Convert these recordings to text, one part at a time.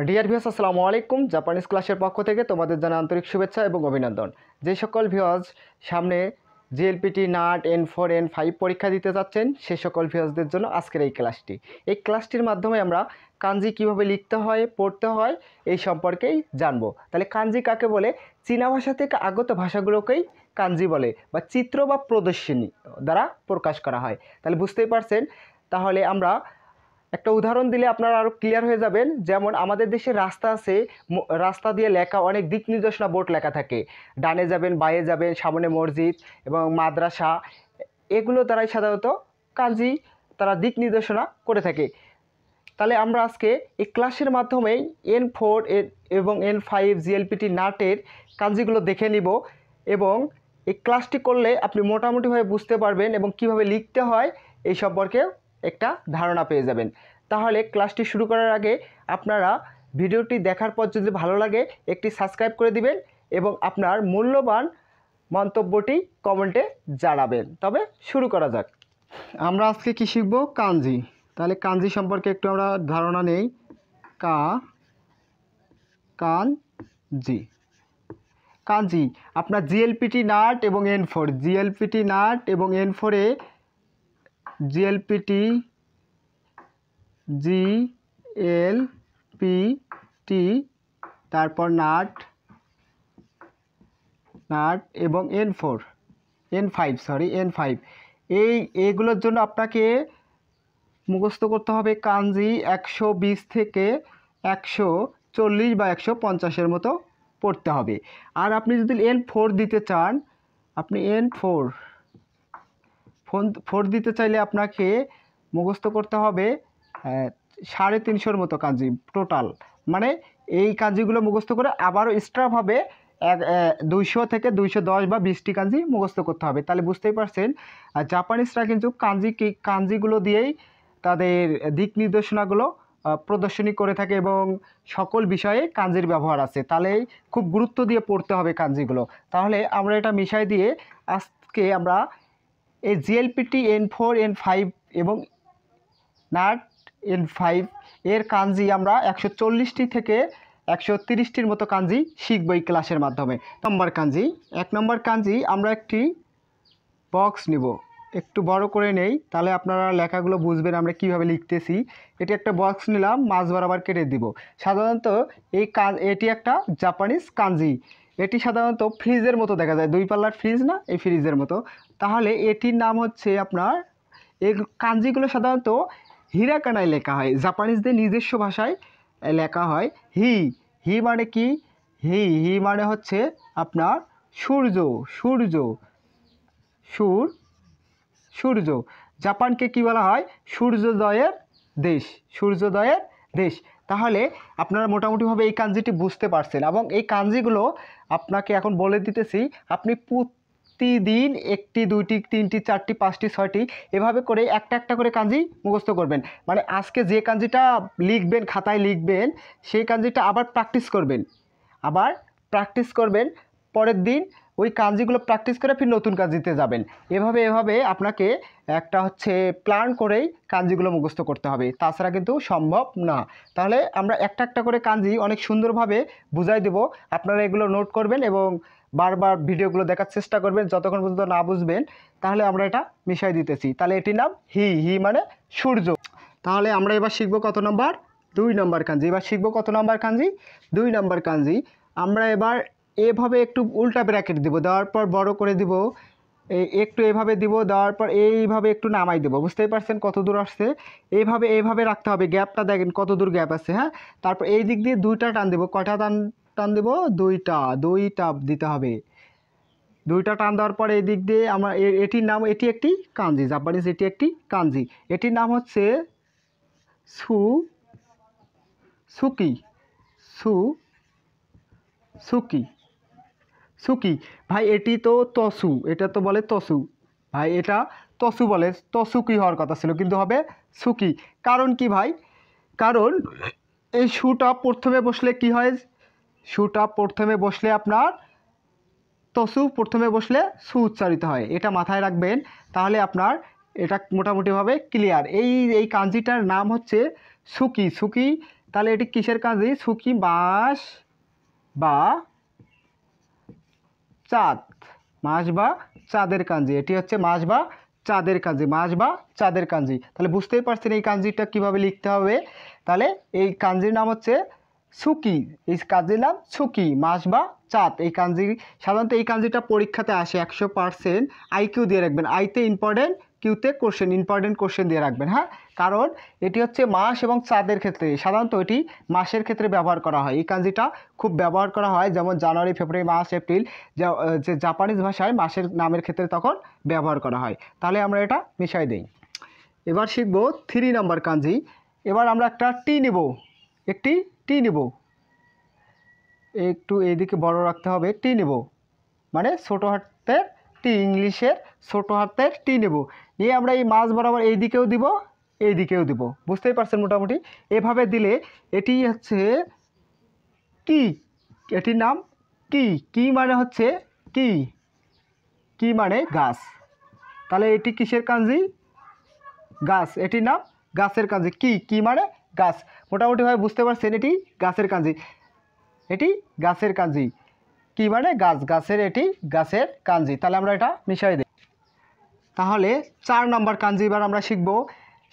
Dear viewers, আসসালামু আলাইকুম। Japanese ক্লাসের পক্ষ থেকে তোমাদের জানাই আন্তরিক শুভেচ্ছা এবং অভিনন্দন। যে সকল ভিউয়ার্স সামনে জিএলপিটি নাট N4 N5 পরীক্ষা দিতে যাচ্ছেন সে সকল ভিউয়ার্সদের জন্য আজকের এই ক্লাসটির মাধ্যমে আমরা কাঞ্জি কিভাবে লিখতে হয়, পড়তে হয় এই সম্পর্কেই জানবো। তাহলে কাঞ্জি কাকে বলে? চীনা ভাষা থেকে আগত ভাষাগুলোকেই কাঞ্জি বলে, বা চিত্র বা প্রদর্শনী দ্বারা প্রকাশ করা হয়। তাহলে বুঝতেই পারছেন। তাহলে আমরা একটা উদাহরণ দিলে আপনারা আরও ক্লিয়ার হয়ে যাবেন। যেমন আমাদের দেশে রাস্তা আছে, রাস্তা দিয়ে লেখা অনেক দিক নির্দেশনা বোর্ড লেখা থাকে। ডানে যাবেন, বাঁয়ে যাবেন, সামনে মসজিদ এবং মাদ্রাসা, এগুলো দ্বারাই সাধারণত কাঞ্জি তারা দিক নির্দেশনা করে থাকে। তাহলে আমরা আজকে এই ক্লাসের মাধ্যমেই N4 এবং N5 জিএলপিটি নাটের কাঞ্জিগুলো দেখে নিব, এবং এই ক্লাসটি করলে আপনি মোটামুটিভাবে বুঝতে পারবেন এবং কিভাবে লিখতে হয় এই সম্পর্কে একটা ধারণা পেয়ে যাবেন। তাহলে ক্লাসটি শুরু করার আগে আপনারা ভিডিওটি দেখার পর যদি ভালো লাগে একটি সাবস্ক্রাইব করে দিবেন এবং আপনার মূল্যবান মন্তব্যটি কমেন্টে জানাবেন। তবে শুরু করা যাক। আমরা আজকে কি শিখব? কাঞ্জি। তাহলে কাঞ্জি সম্পর্কে একটু আমরা ধারণা নেই। কাঞ্জি কাঞ্জি আপনার জিএলপিটি নাট এবং N4, জিএলপিটি নাট এবং N4-এ জিএলপিটি তারপর নাট এবং N5 এইগুলোর জন্য আপনাকে মুখস্থ করতে হবে কাঞ্জি 120 থেকে 140 বা 150-এর মতো পড়তে হবে। আর আপনি যদি N4 দিতে চান, আপনি N4 দিতে চাইলে আপনাকে মুখস্থ করতে হবে 350-এর মতো কাঞ্জি টোটাল। মানে এই কাঞ্জিগুলো মুখস্থ করে আবারও এক্সট্রাভাবে 200 থেকে 210 বা 20টি কাঞ্জি মুখস্থ করতে হবে। তাহলে বুঝতেই পারছেন জাপানিজরা কিন্তু কাঞ্জিগুলো দিয়েই তাদের দিক নির্দেশনাগুলো প্রদর্শনী করে থাকে এবং সকল বিষয়ে কাঞ্জির ব্যবহার আছে। তাহলে খুব গুরুত্ব দিয়ে পড়তে হবে কাঞ্জিগুলো। তাহলে আমরা এটা মিশাই দিয়ে আজকে আমরা এই জিএলপিটি N4 N5 এবং নাট N5 এর কাঞ্জি আমরা 140টি থেকে 130টির মতো কাঞ্জি শিখব এই ক্লাসের মাধ্যমে। এক নম্বর কাঞ্জি আমরা একটি বক্স নিব, একটু বড় করে নেই, তাহলে আপনারা লেখাগুলো বুঝবেন আমরা কিভাবে লিখতেছি। এটি একটা বক্স নিলাম, মাঝ বরাবর কেটে দিব। সাধারণত এটি একটা জাপানিজ কাঞ্জি। এটি সাধারণত ফ্রিজের মতো দেখা যায়, 2 পাল্লার ফ্রিজ না, এই ফ্রিজের মতো। তাহলে এটির নাম হচ্ছে আপনার, এই কাঞ্জিগুলো সাধারণত হিরাকানায় লেখা হয়, জাপানিজদের নিজস্ব ভাষায় লেখা হয়। হি মানে কি? হি মানে হচ্ছে আপনার সূর্য। জাপানকে কি বলা হয়? সূর্যোদয়ের দেশ। তাহলে আপনারা মোটামুটিভাবে এই কাঞ্জিটি বুঝতে পারছেন, এবং এই কাঞ্জিগুলো আপনাকে এখন বলে দিতেছি। আপনি প্রতিদিন 1টি 2টি 3টি 4টি 5টি 6টি এভাবে করে একটা করে কাঞ্জি মুখস্থ করবেন। মানে আজকে যে কাঞ্জিটা লিখবেন, খাতায় লিখবেন, সেই কাঞ্জিটা আবার প্র্যাকটিস করবেন। পরের দিন ওই কাঞ্জিগুলো প্র্যাকটিস করে ফির নতুন কাঞ্জিতে যাবেন। এভাবে আপনাকে একটা প্ল্যান করেই কাঞ্জিগুলো মুখস্থ করতে হবে, তাছাড়া কিন্তু সম্ভব না। তাহলে আমরা একটা করে কাঞ্জি অনেক সুন্দরভাবে বুঝাই দেব। আপনারা এগুলো নোট করবেন এবং বারবার ভিডিওগুলো দেখার চেষ্টা করবেন যতক্ষণ পর্যন্ত না বুঝবেন। তাহলে আমরা এটা মিশাই দিতেছি। তাহলে এটির নাম হি মানে সূর্য। তাহলে আমরা এবার শিখব কত নম্বর? 2 নম্বর কাঞ্জি। এবার শিখব কত নম্বর কাঞ্জি? 2 নম্বর কাঞ্জি। আমরা এবার এভাবে একটু উল্টা ব্র্যাকেট দিব, দেওয়ার পর বড় করে দিব, একটু এভাবে দিব, দেওয়ার পর এইভাবে একটু নামাই দেবো। বুঝতেই পারছেন কত দূর আসছে? এইভাবে রাখতে হবে, গ্যাপটা দেখেন কত দূর গ্যাপ আছে। হ্যাঁ, তারপর এই দিক দিয়ে 2টা টান দেবো। কয়টা টান দেবো? 2টা দিতে হবে। 2টা টান দেওয়ার পর এই দিক দিয়ে আমরা এটির নাম, এটি একটি কাঞ্জি জাপানিজ, এটি একটি কাঞ্জি। এটির নাম হচ্ছে সুকি। ভাই এটি তো তসু, এটা তো বলে তসু। ভাই এটা তসু বলে, তসুকি হওয়ার কথা ছিল, কিন্তু হবে সুকি। কারণ কি ভাই? কারণ এই সুটা প্রথমে বসলে কি হয়? সুটা প্রথমে বসলে আপনার তসু, প্রথমে বসলে সু উচ্চারিত হয়, এটা মাথায় রাখবেন। তাহলে আপনার এটা মোটামুটিভাবে ক্লিয়ার। এই কাঞ্জিটার নাম হচ্ছে সুকি। তাহলে এটি কিসের কাঞ্জি? ছুকি মাস বা চাঁদ, মাস বা চাঁদের কাঞ্জি। এটি হচ্ছে মাস বা চাঁদের কাঞ্জি, মাস বা চাঁদের কাঞ্জি। তাহলে বুঝতেই পারছেন এই কাঞ্জিটা কিভাবে লিখতে হবে। তাহলে এই কাঞ্জির নাম হচ্ছে ছুকি, এই কাঞ্জির নাম ছুকি, মাস বা চাঁদ। এই কাঞ্জি সাধারণত এই কাঞ্জিটা পরীক্ষাতে আসে 100% আইকিউ দিয়ে রাখবেন, আইতে ইম্পর্টেন্ট, কিউতে কোশ্চেন, ইম্পর্টেন্ট কোশ্চেন দিয়ে রাখবেন, হ্যাঁ। কারণ এটি হচ্ছে মাস এবং চাঁদের ক্ষেত্রে, সাধারণত এটি মাসের ক্ষেত্রে ব্যবহার করা হয়। এই কাঞ্জিটা খুব ব্যবহার করা হয়, যেমন জানুয়ারি, ফেব্রুয়ারি, মার্চ, এপ্রিল, যে জাপানিজ ভাষায় মাসের নামের ক্ষেত্রে তখন ব্যবহার করা হয়। তাহলে আমরা এটা মিশাই দেই। এবার শিখব 3 নম্বর কাঞ্জি। এবার আমরা একটা টি নেব, একটি টি নেব, একটু এইদিকে বড় রাখতে হবে। টি নেব মানে ছোটো হাতের টি, ইংলিশের ছোটো হাতের টি নেব, নিয়ে আমরা এই মাছ বরাবর এই দিকেও দিব, এই দিকেও দিব, বুঝতেই পারছেন মোটামুটি। এভাবে দিলে এটি হচ্ছে কি, এটির নাম কি। কি মানে হচ্ছে কি, কি মানে গাছ। তাহলে এটি কিসের কাঞ্জি? গাছ। এটির নাম গাছের কাঞ্জি। কি, কি মানে গাছ। মোটামুটিভাবে বুঝতে পারছেন এটি গাছের কাঞ্জি, এটি গাছের কাঞ্জি। কি মানে গাছ, গাছের, এটি গাছের কাঞ্জি। তাহলে আমরা এটা মিশাই দিই। তাহলে 4 নম্বর কাঞ্জি এবার আমরা শিখব।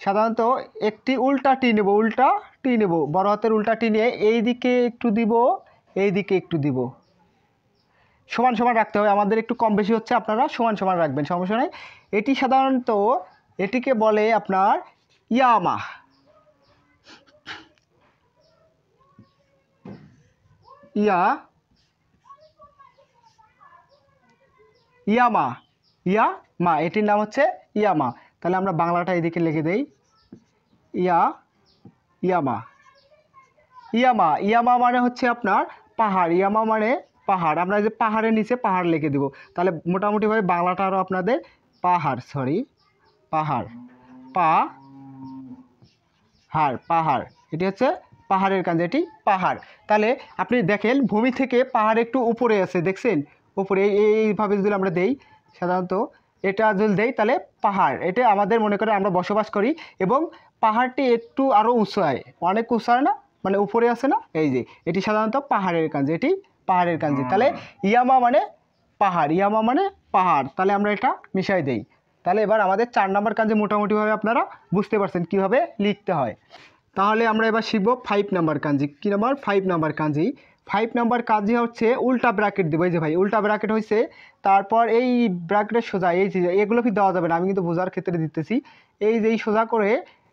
সাধারণত একটি উল্টা টি নেব, উল্টা টি নেব, বড় হাতের উল্টা টি নিয়ে এই দিকে একটু দিব, এই দিকে একটু দিব, সমান সমান রাখতে হবে। আমাদের একটু কম বেশি হচ্ছে, আপনারা সমান সমান রাখবেন, সমস্যা নেই। এটি সাধারণত এটিকে বলে আপনার ইয়ামা, ইয়ামা, ইয়ামা, এটির নাম হচ্ছে ইয়ামা। তাহলে আমরা বাংলাটা এদিকে লিখে দেই, ইয়ামা, ইয়ামা। ইয়ামা মানে হচ্ছে আপনার পাহাড়, ইয়ামা মানে পাহাড়। আমরা যে পাহাড়ের নিচে পাহাড় লিখে দিব, তাহলে মোটামুটিভাবে বাংলাটা আরও আপনাদের পাহাড়, সরি পাহাড়, পাহাড়, পাহাড়, এটি হচ্ছে পাহাড়ের কাঞ্জি, এটি পাহাড়। তাহলে আপনি দেখেন ভূমি থেকে পাহাড় একটু উপরে আছে, দেখছেন উপরে, এইভাবে যদি আমরা দেই, সাধারণত এটা যদি দেই তাহলে পাহাড়, এটা আমাদের মনে করে আমরা বসবাস করি, এবং পাহাড়টি একটু আরও উঁচায়, অনেক উঁচায় না, মানে উপরে আছে না, এই যে এটি সাধারণত পাহাড়ের কাঞ্জি, এটি পাহাড়ের কাঞ্জি। তাহলে ইয়ামা মানে পাহাড়, ইয়ামা মানে পাহাড়। তাহলে আমরা এটা মিশাই দেই। তাহলে এবার আমাদের 4 নম্বর কাঞ্জি মোটামুটিভাবে আপনারা বুঝতে পারছেন কীভাবে লিখতে হয়। তাহলে আমরা এবার শিখব 5 নম্বর কাঞ্জি। কী নম্বর? 5 নম্বর কাঞ্জি। 5 নম্বর কাঞ্জি হচ্ছে উল্টা ব্র্যাকেট দেবো, এই যে ভাই উল্টা ব্র্যাকেট হয়েছে, তারপর এই ব্র্যাকেটের সোজা, এই যে এগুলো কি দেওয়া যাবে না, আমি কিন্তু বোঝার ক্ষেত্রে দিতেছি। এই যে এই সোজা করে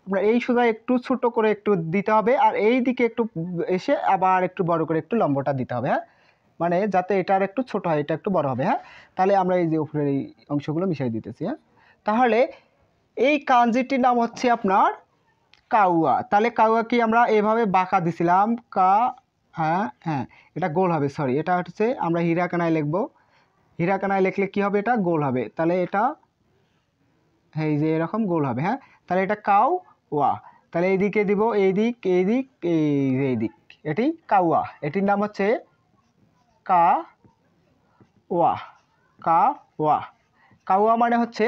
আমরা এই সোজা একটু ছোট করে একটু দিতে হবে, আর এই দিকে একটু এসে আবার একটু বড় করে একটু লম্বটা দিতে হবে, হ্যাঁ, মানে যাতে এটা আর একটু ছোট হয়, এটা একটু বড় হবে, হ্যাঁ। তাহলে আমরা এই যে উপরের এই অংশগুলো মিশিয়ে দিতেছি, হ্যাঁ। তাহলে এই কাঞ্জিটির নাম হচ্ছে আপনার কাউয়া। তাহলে কাউয়া কি আমরা এভাবে বাঁকা দিছিলাম, হ্যাঁ হ্যাঁ, এটা গোল হবে, সরি এটা হচ্ছে আমরা হিরাকানায় লিখবো, হিরাকানায় লিখলে কি হবে, এটা গোল হবে। তাহলে এটা এই যে এরকম গোল হবে, হ্যাঁ। তাহলে এটা কাউয়া। তাহলে এইদিকে দিব, এইদিক, এইদিক, এই দিক, এটি কাউয়া। এটির নাম হচ্ছে কাওয়া, কাওয়া। কাওয়া মানে হচ্ছে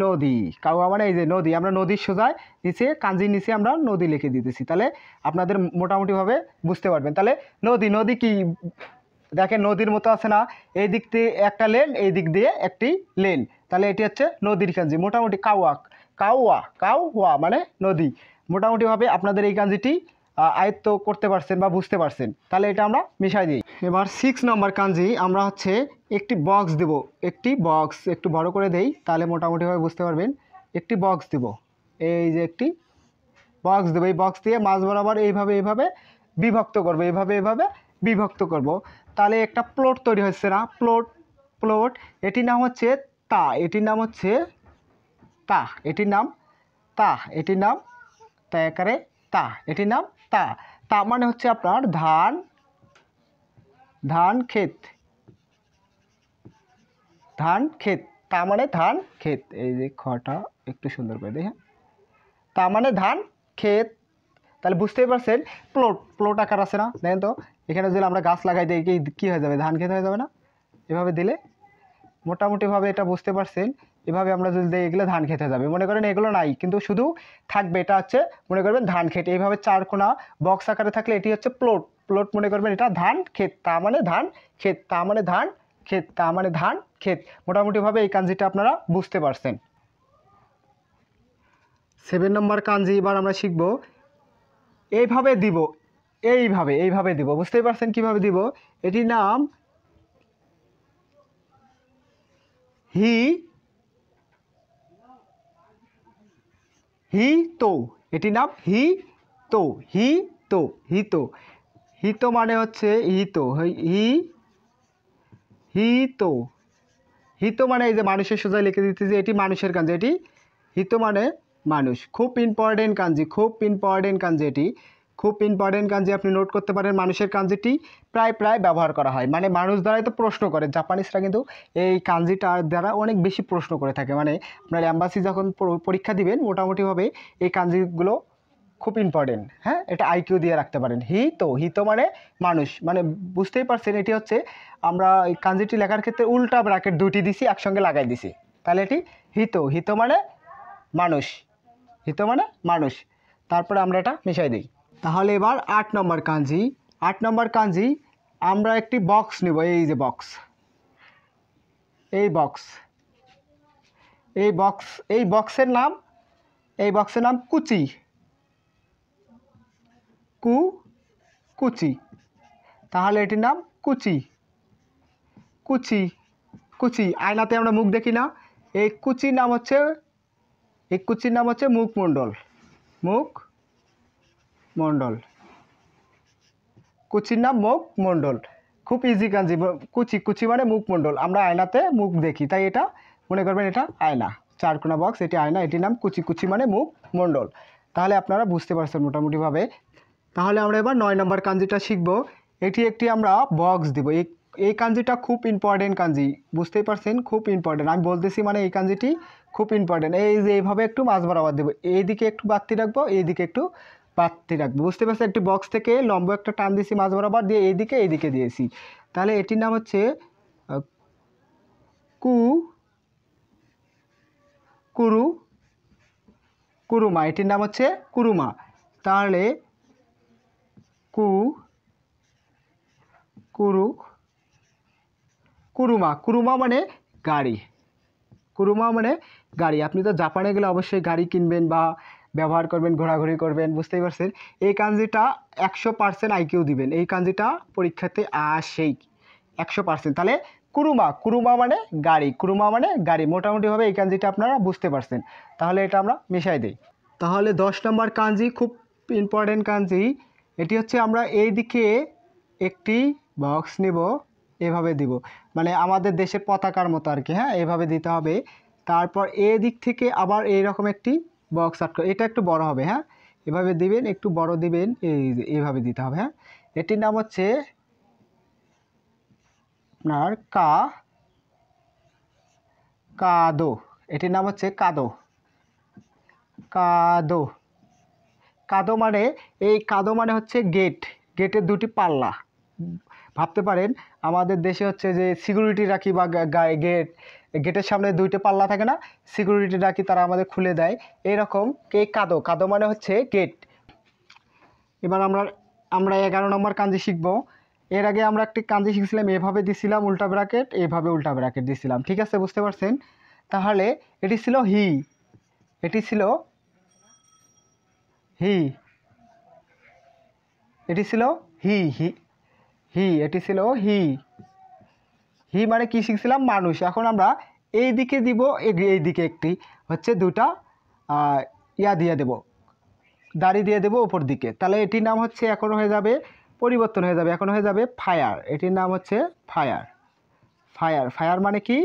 নদী, কাওয়া মানে এই যে নদী, আমরা নদীর সোজায় নিচে কাঞ্জির নিচে আমরা নদী লিখে দিতেছি। তাহলে আপনাদের মোটামুটিভাবে বুঝতে পারবেন। তাহলে নদী, নদী কি দেখেন নদীর মতো আছে না, এই দিক দিয়ে একটা লেন, এই দিক দিয়ে একটি লেন, তাহলে এটি হচ্ছে নদীর কাঞ্জি। মোটামুটি কাওয়া, কাওয়া, কাওয়া মানে নদী। মোটামুটিভাবে আপনাদের এই কাঞ্জিটি আয়ত্ত করতে পারছেন বা বুঝতে পারছেন। তাহলে এটা আমরা মিশাই দিই। এবার 6 নম্বর কাঞ্জি আমরা হচ্ছে একটি বক্স দেব, একটি বক্স একটু বড় করে দেই, তাহলে মোটামুটিভাবে বুঝতে পারবেন। একটি বক্স দেব, এই যে একটি বক্স দেবো, এই বক্স দিয়ে মাঝ বরাবর এইভাবে এইভাবে বিভক্ত করবো, এইভাবে এইভাবে বিভক্ত করব। তাহলে একটা প্লট তৈরি হচ্ছে না, প্লট, প্লট, এটির নাম হচ্ছে তা, এটির নাম হচ্ছে তা, এটির নাম তা, এটির নাম তা আকারে তা, এটির নাম তা। তা মানে হচ্ছে আপনার ধান, ধান ক্ষেত, ধান ক্ষেত, তা মানে ধান ক্ষেত। এই যে খটা একটু সুন্দর করে দেখেন, তা মানে ধান ক্ষেত। তাহলে বুঝতেই পারছেন প্লট, প্লট আকার আছে না, দেখেন তো এখানে যদি আমরা গাছ লাগাই দিই কী হয়ে যাবে, ধান ক্ষেত হয়ে যাবে না, এভাবে দিলে। মোটামুটিভাবে এটা বুঝতে পারছেন। এভাবে আমরা যদি দিই এগুলো ধান খেতে যাবে, মনে করেন এগুলো নাই কিন্তু শুধু থাকবে এটা হচ্ছে মনে করবেন ধান ক্ষেত। এইভাবে চারকোনা বক্স আকারে থাকলে এটি হচ্ছে প্লট। প্লট মনে করবেন এটা ধান ক্ষেত, তা মানে ধান ক্ষেত, তা মানে ধান ক্ষেত, তা মানে ধান ক্ষেত। মোটামুটিভাবে এই কাঞ্জিটা আপনারা বুঝতে পারছেন। 7 নম্বর কাঞ্জি এবার আমরা শিখব। এইভাবে দিব, এইভাবে দিব, বুঝতেই পারছেন কিভাবে দিব। এটির নাম হি হি তো, এটির নাম হি তো, হি তো, হি তো। হি তো মানে হচ্ছে হি তো, হি হি তো, হি তো মানে এই যে মানুষের সোজা লিখে দিতেছি, এটি মানুষের কাঞ্জি। এটি হি তো মানে মানুষ। খুব ইম্পর্টেন্ট কাঞ্জি, খুব ইম্পর্টেন্ট কাঞ্জি, এটি খুব ইম্পর্টেন্ট কাঞ্জি। আপনি নোট করতে পারেন। মানুষের কাঞ্জিটি প্রায় ব্যবহার করা হয়, মানে মানুষ দ্বারাই তো প্রশ্ন করে। জাপানিজরা কিন্তু এই কাঞ্জিটার দ্বারা অনেক বেশি প্রশ্ন করে থাকে। মানে আপনার অ্যাম্বাসি যখন পরীক্ষা দিবেন মোটামুটিভাবে এই কাঞ্জিগুলো খুব ইম্পর্টেন্ট। হ্যাঁ, এটা আইকিউ দিয়ে রাখতে পারেন। হি তো মানে মানুষ, মানে বুঝতেই পারছেন এটি হচ্ছে আমরা এই কাঞ্জিটি লেখার ক্ষেত্রে উল্টা ব্র্যাকেট দুটি দিছি, একসঙ্গে লাগাই দিছি। তাহলে এটি হিত মানে মানুষ, হিত মানে মানুষ। তারপরে আমরা এটা মিশাই দিই। তাহলে এবার 8 নম্বর কাঞ্জি। 8 নম্বর কাঞ্জি আমরা একটি বক্স নেব। এই যে বক্স, এই বক্স, এই বক্স, এই বক্সের নাম, এই বক্সের নাম কুচি, কুচি। তাহলে এটির নাম কুচি, কুচি, কুচি। আয়নাতে আমরা মুখ দেখি না, এই কুচির নাম হচ্ছে, এই কুচির নাম হচ্ছে মুখমণ্ডল, মুখমণ্ডল। কুচির নাম মুখমণ্ডল। খুব ইজি কাঞ্জি। কুচি, কুচি মানে মুখমণ্ডল। আমরা আয়নাতে মুখ দেখি, তাই এটা মনে করবেন এটা আয়না। চারকোনা বক্স, এটি আয়না, এটির নাম কুচি, কুচি মানে মুখমণ্ডল। তাহলে আপনারা বুঝতে পারছেন মোটামুটিভাবে। তাহলে আমরা এবার 9 নম্বর কাঞ্জিটা শিখব। এটি একটি আমরা বক্স দিব। এই কাঞ্জিটা খুব ইম্পর্টেন্ট কাঞ্জি, বুঝতেই পারছেন, খুব ইম্পর্টেন্ট। আমি বলতেছি মানে এই কাঞ্জিটি খুব ইম্পর্টেন্ট। এই যে এইভাবে একটু মাঝ বরাবর দেবো, এইদিকে একটু বাড়তি রাখবো, এইদিকে একটু বাড়তি রাখবো, বুঝতে পারছেন। একটি বক্স থেকে লম্ব একটা টান দিয়েছি মাঝ বরাবর, দিয়ে এইদিকে দিয়েছি। তাহলে এটির নাম হচ্ছে কুরুমা। এটির নাম হচ্ছে কুরুমা। তাহলে কুরুমা মানে গাড়ি, কুরুমা মানে গাড়ি। আপনি তো জাপানে গেলে অবশ্যই গাড়ি কিনবেন বা ব্যবহার করবেন, ঘোরাঘুরি করবেন, বুঝতেই পারছেন। এই কাঞ্জিটা 100% আইকিউ দিবেন, এই কাঞ্জিটা পরীক্ষাতে আসেই 100%। তাহলে কুরুমা মানে গাড়ি, কুরুমা মানে গাড়ি। মোটামুটিভাবে এই কাঞ্জিটা আপনারা বুঝতে পারছেন। তাহলে এটা আমরা মিশাই দিই। তাহলে 10 নম্বর কাঞ্জি খুব ইম্পর্টেন্ট কাঞ্জি। এটি হচ্ছে আমরা এই দিকে একটি বক্স নেব, এভাবে দিব, মানে আমাদের দেশের পতাকার মতো আর কি। হ্যাঁ, এভাবে দিতে হবে। তারপর এদিক থেকে আবার এইরকম একটি বক্স আটকে, এটা একটু বড় হবে। হ্যাঁ, এভাবে দিবেন, একটু বড় দিবেন, এইভাবে দিতে হবে। হ্যাঁ, এটির নাম হচ্ছে আপনার কাদো। এটির নাম হচ্ছে কাদো, কাদো। কাদো মানে, এই কাদো মানে হচ্ছে গেট, গেটের দুটি পাল্লা। ভাবতে পারেন আমাদের দেশে হচ্ছে যে সিকিউরিটি রাখি বা গেটের সামনে দুইটা পাল্লা থাকে না, সিকিউরিটি রাখি, তারা আমাদের খুলে দেয়। এইরকম এই কাদো মানে হচ্ছে গেট। এবার আমরা 11 নম্বর কাঞ্জি শিখব। এর আগে আমরা একটি কাঞ্জি শিখছিলাম, এভাবে দিছিলাম উল্টা ব্র্যাকেট, এভাবে উল্টা ব্র্যাকেট দিছিলাম, ঠিক আছে, বুঝতে পারছেন। তাহলে এটি ছিল হি, এটি ছিল হি, এটি ছিল হি, এটি ছিল হি। হি মানে কি শিখছিলাম? মানুষ। এখন আমরা এই দিকে দিব, এই দিকে একটি হচ্ছে দুটা ইয়া দিয়ে দেব, দাড়ি দিয়ে দেব উপর দিকে। তাহলে এটির নাম হচ্ছে এখন হয়ে যাবে, পরিবর্তন হয়ে যাবে, এখন হয়ে যাবে ফায়ার। এটির নাম হচ্ছে ফায়ার। ফায়ার মানে কি?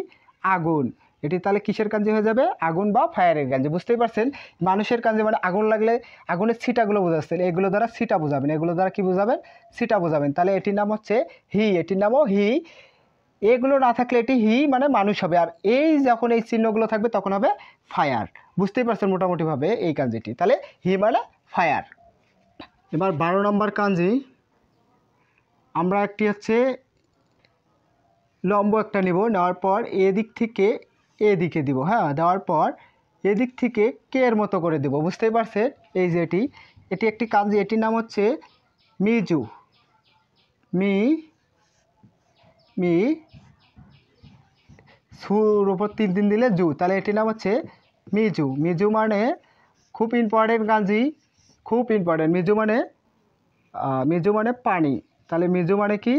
আগুন। এটি তাহলে কিসের কাঞ্জি হয়ে যাবে? আগুন বা ফায়ারের কাঞ্জি। বুঝতেই পারছেন, মানুষের কাঞ্জি মানে আগুন লাগলে আগুনের ছিটাগুলো বোঝাচ্ছেন, এগুলো দ্বারা ছিটা বোঝাবেন, এগুলো দ্বারা কি বোঝাবেন? ছিটা বোঝাবেন। তাহলে এটির নাম হচ্ছে হি, এটির নামও হি। এগুলো না থাকলে এটি হি মানে মানুষ হবে, আর এই যখন এই চিহ্নগুলো থাকবে তখন হবে ফায়ার। বুঝতেই পারছেন মোটামুটিভাবে এই কাঞ্জিটি। তাহলে হি মানে ফায়ার। এবার 12 নম্বর কাঞ্জি আমরা একটি হচ্ছে লম্ব একটা নেব, নেওয়ার পর এদিক থেকে এদিকে দিব, হ্যাঁ। দেওয়ার পর এদিক থেকে কে এর মতো করে দেব, বুঝতেই পারছেন। এই যে এটি একটি কাঞ্জি, এটির নাম হচ্ছে মিজু। মি মি সুর উপর তিন দিলে জু, তাহলে এটির নাম হচ্ছে মিজু। মিজু মানে খুব ইম্পর্টেন্ট কাঞ্জি, খুব ইম্পর্টেন্ট। মিজু মানে পানি, তাহলে মিজু মানে কি,